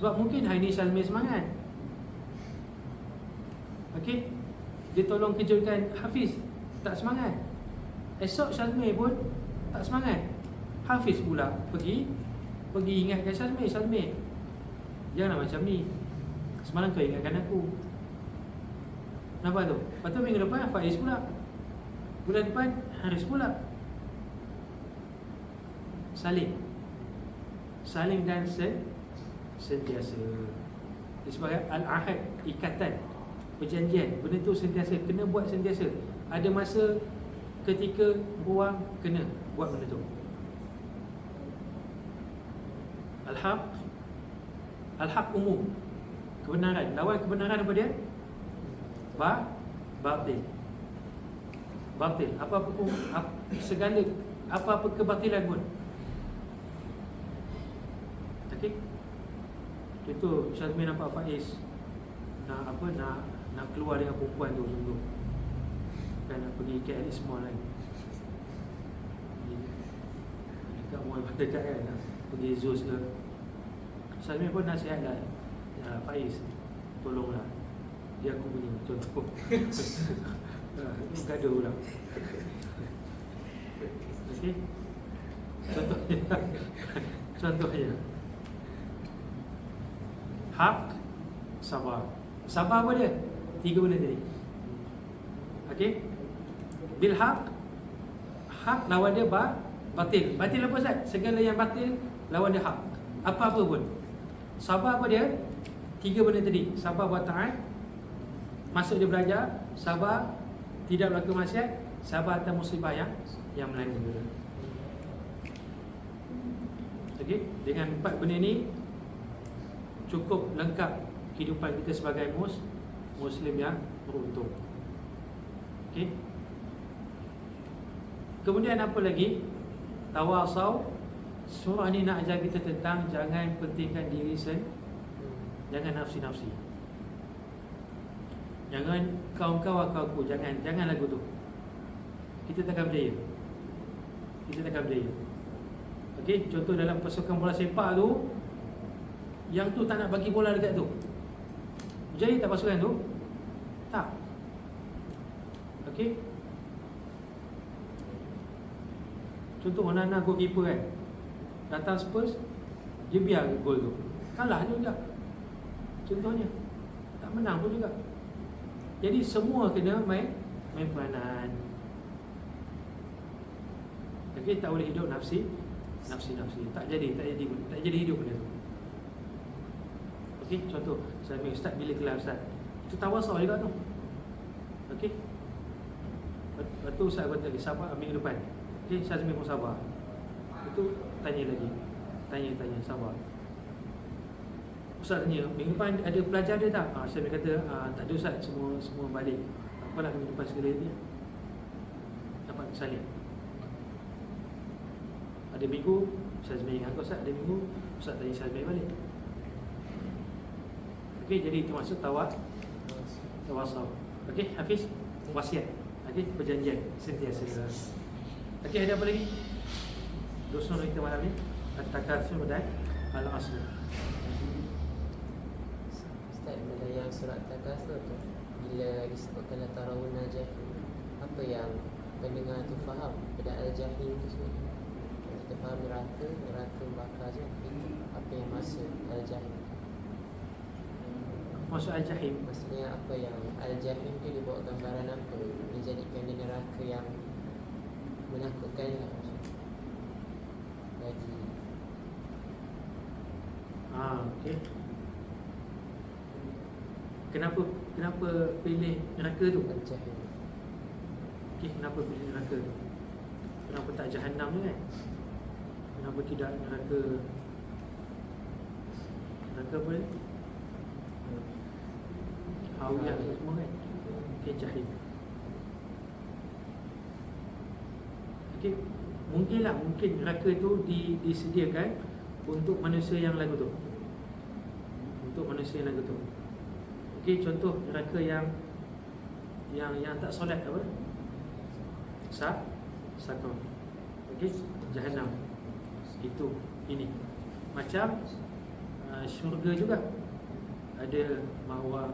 Sebab mungkin hari ni Syazmi semangat. Okey, dia tolong kejutkan Hafiz, tak semangat. Esok Syazmi pun tak semangat. Hafiz pula pergi ingatkan Syazmi, janganlah macam ni. Semalam kau ingatkan aku. Kenapa tu? Lepas tu minggu depan Faiz pula, bulan depan Haris pula. Saling dan sentiasa. Disebabkan al-ahad, ikatan, perjanjian, benda tu sentiasa kena buat sentiasa. Ada masa ketika buang kena buat benda tu. Al-haq umum, kebenaran. Lawan kebenaran apa dia? Batil. batil. Apa-apa pun, segala apa-apa kebatilan pun. Okey. Contoh Syazmin nampak Faiz nak keluar dengan perempuan tu sungguh. Kan nak pergi KL Mall kan. Dekat mall dekat kan nak pergi Zeus ke. Syazmin pun nasihatlah. Ya, Faiz, tolonglah. Dia aku punya contoh. Gaduh pula. Okey. Contohnya hak, sabar. Sabar apa dia? 3 benda tadi. Okey. Bil hak, hak lawan dia batil. Batil apa Ustaz? Segala yang batil lawan dia hak. Apa-apa pun. Sabar apa dia? 3 benda tadi. Sabar buat taat, masuk dia belajar, sabar tidak berlaku maksiat, sabar atas musibah yang melanda. Okey, dengan 4 benda ni cukup lengkap kehidupan kita sebagai Muslim yang beruntung. Okey. Kemudian apa lagi? Tawasau. Surah ni nak ajar kita tentang jangan pentingkan diri sendiri. Jangan nafsi-nafsi. Jangan kau aku. Jangan lagu tu. Kita takkan berjaya. Okey, contoh dalam pasukan bola sepak tu, yang tu tak nak bagi bola dekat tu. Berjaya tak pasukan tu? Tak. Okey. Contoh Onana goalkeeper kan. Datang Spurs, dia biar gol tu. Kalah juga. Contohnya. Tak menang pun juga. Jadi semua kena main peranan. Okey, tak boleh hidup nafsi. Tak jadi hidup benda tu. Okey, contoh saya ambil ustaz bila kelas ustaz. Itu tawasau juga tu. Okey. Lepas tu ustaz kata sabar minggu depan. Okey, saya ambil pun sabar. Itu tanya lagi. Tanya sabar. Ustaz tanya, minggu depan ada pelajar dia tak? Saya kata tak ada ustaz, semua balik. Tak apalah, minggu depan sekali lagi. Dapat salin. Ada minggu Ustaz Zubir ingat Ustaz, ada minggu Ustaz tanya Ustaz Zubir balik. Okey, jadi itu maksud tawasau. Okey, Hafiz, wasiat. Okey, perjanjian sentiasa. Okey, ada apa lagi? Dosa kita malam ni At-Takatsur dan Al-Asr. Ustaz, bila yang surat Takatsur tu, bila disebutkan tarawun jahim, apa yang pendengar tu faham pada al-jahim tu semua? Kita faham neraka bakar je. Apa yang maksud al-jahim? Maksud al-jahim, Maksudnya apa yang al-jahim tu dia bawa gambaran apa? Dijadikan dia neraka yang menakutkan lah. Lagi okey. Kenapa pilih neraka tu? al-jahim. Okey, kenapa pilih neraka tu? Kenapa tak Jahannam tu kan? Kenapa tidak neraka apa ni? Hawiyah tu semua kan? Okey, jahim. Okey, mungkin neraka tu disediakan untuk manusia yang lagu tu. Okey, contoh neraka yang tak solat apa? Sakon. Okey, Jahannam. Itu ini. Macam syurga juga. Ada Ma'wa,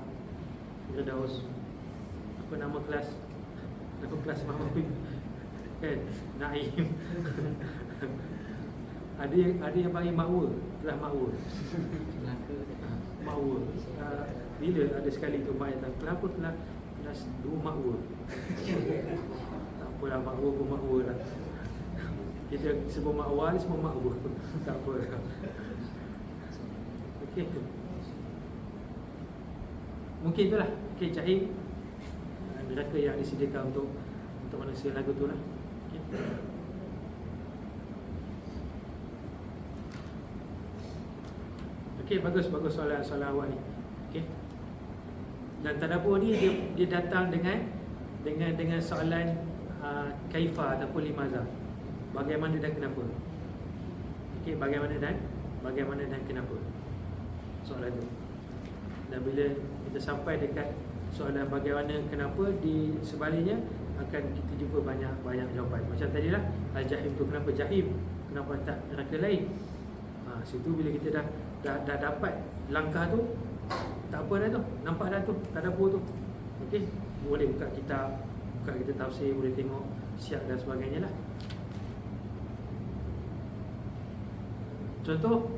Firdaus. Apa nama kelas? Nama kelas Ma'wa kan? Naim. Ada yang panggil Ma'wa, kelas Ma'wa. Ma'wa. Bila ada sekali tu mak datang, kenapa kelas 2 Ma'wa? Tak apalah, Ma'wa pun Ma'wa lah. Kita sebut Ma'wa ni semua Ma'wa. Tak apa lah. Okey. Mungkin itulah. Okey, jahim neraka yang disediakan untuk manusia lagu tu lah. Okey. Okey, bagus soalan awak ni. Okey. Dan tadabbur ni dia datang dengan soalan kaifa ataupun limaza. Bagaimana dan kenapa. Okey, bagaimana dan kenapa. Soalan tu. Dan bila kita sampai dekat soalan bagaimana kenapa, di sebaliknya akan kita jumpa banyak jawapan. Macam tadilah, al-jahim tu kenapa jahim? Kenapa tak neraka lain? Situ bila kita dah dapat langkah tu, tak apa dah tu, nampak dah tu, tak ada apa tu. Okey, boleh buka kitab tafsir, boleh tengok syiar dan sebagainya lah. Contoh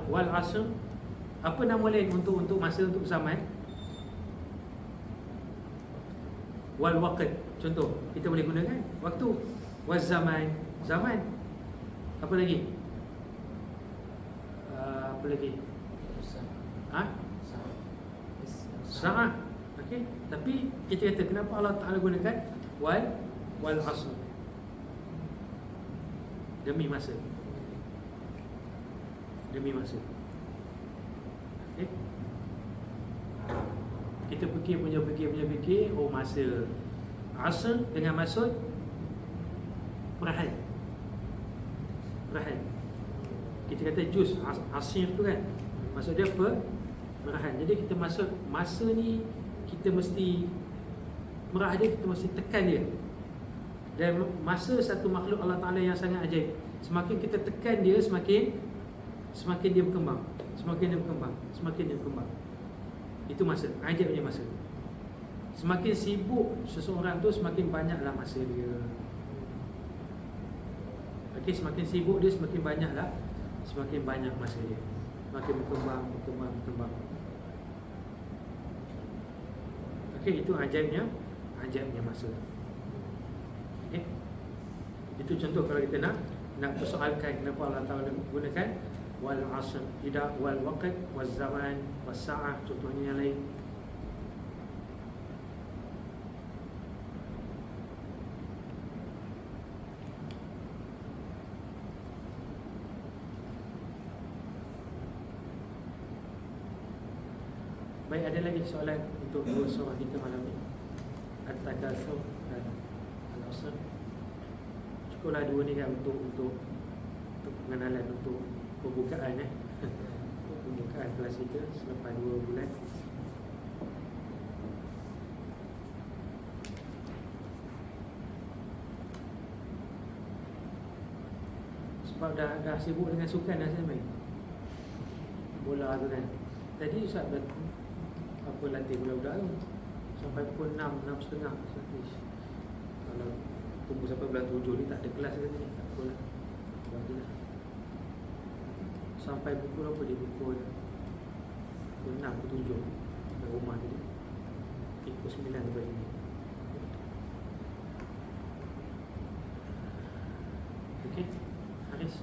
wal asr, apa nama lain untuk masa, untuk zaman? Wal waqt, contoh kita boleh gunakan waktu. Wal zaman, apa lagi? Apa lagi? Sa'ah. Okey, tapi kita kata kenapa Allah Taala gunakan wal asr? Demi masa. Okey. Kita fikir, oh masa. Asr dengan maksud perahan. Kita kata juz asir tu kan, maksud dia apa? Perahan. Jadi kita maksud masa ni kita mesti merah dia, kita mesti tekan dia. Dan masa satu makhluk Allah Ta'ala yang sangat ajaib. Semakin kita tekan dia, semakin dia berkembang. Semakin dia berkembang. Itu masa, ajaibnya masa. Semakin sibuk seseorang tu, semakin banyaklah masa dia. Okey, semakin sibuk dia, semakin banyak masa dia. Makin berkembang. Okey, itu ajaibnya masa. Okey. Itu contoh kalau kita nak persoalkan kenapa Allah Taala gunakan wal asr, tidak wal waqt, wal zaman, was sa'ah, contohnya yang lain. Baik, ada lagi soalan untuk dua surah kita malam ni, At-Takatsur dan Al-Asr. Cukuplah dua ni kan untuk pengenalan, untuk pembukaan untuk pembukaan kelas kita selepas 2 bulan. Sebab dah sibuk dengan sukan dah saya main bola tu kan. Tadi Ustaz latih budak-budak tu sampai pukul 6:30 Satish. Kalau tunggu sampai bulan 7 ni tak ada kelas ke ni, tak apalah, buat je lah. Sampai pukul apa dia, pukul 6 ke 7 dari rumah tadi, pukul 9 sampai sini. Okey, Haris,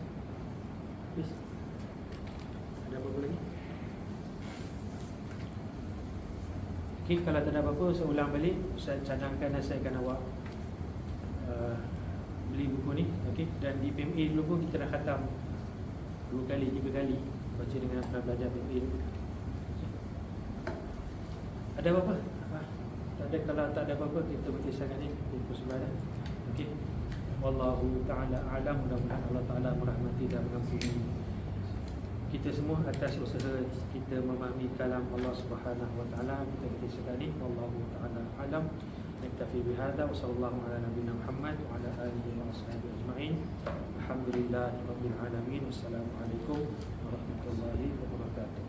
ada apa-apa lagi? Okay, kalau tak ada apa-apa, saya ulang balik. Saya cadangkan dan saya akan awak beli buku ni. Okay? Dan di PMA dulu pun kita dah khatam 2 kali, 3 kali baca dengan pernah belajar PMA dulu. Ada apa-apa? Tak ada. Kalau tak ada apa-apa, kita berkisahkan ni buku sebelah dah. Okay? Wallahu ta'ala a'lam. Mudah-mudahan Allah Ta'ala merahmati dan mengampuni kita semua atas usaha kita memahami kalam Allah Subhanahu wa taala. Kita berkisahkan ni, wallahu ta'ala alam. Naktafi bihadza wa sallallahu ala nabiyyina Muhammad wa ala alihi wa ashabihi ajma'in. Alhamdulillahirabbil alamin. Wassalamualaikum warahmatullahi wabarakatuh.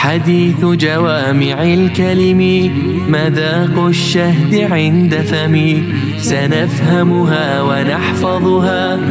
حديث جوامع الكلم مذاق الشهد عند فمي سنفهمها ونحفظها.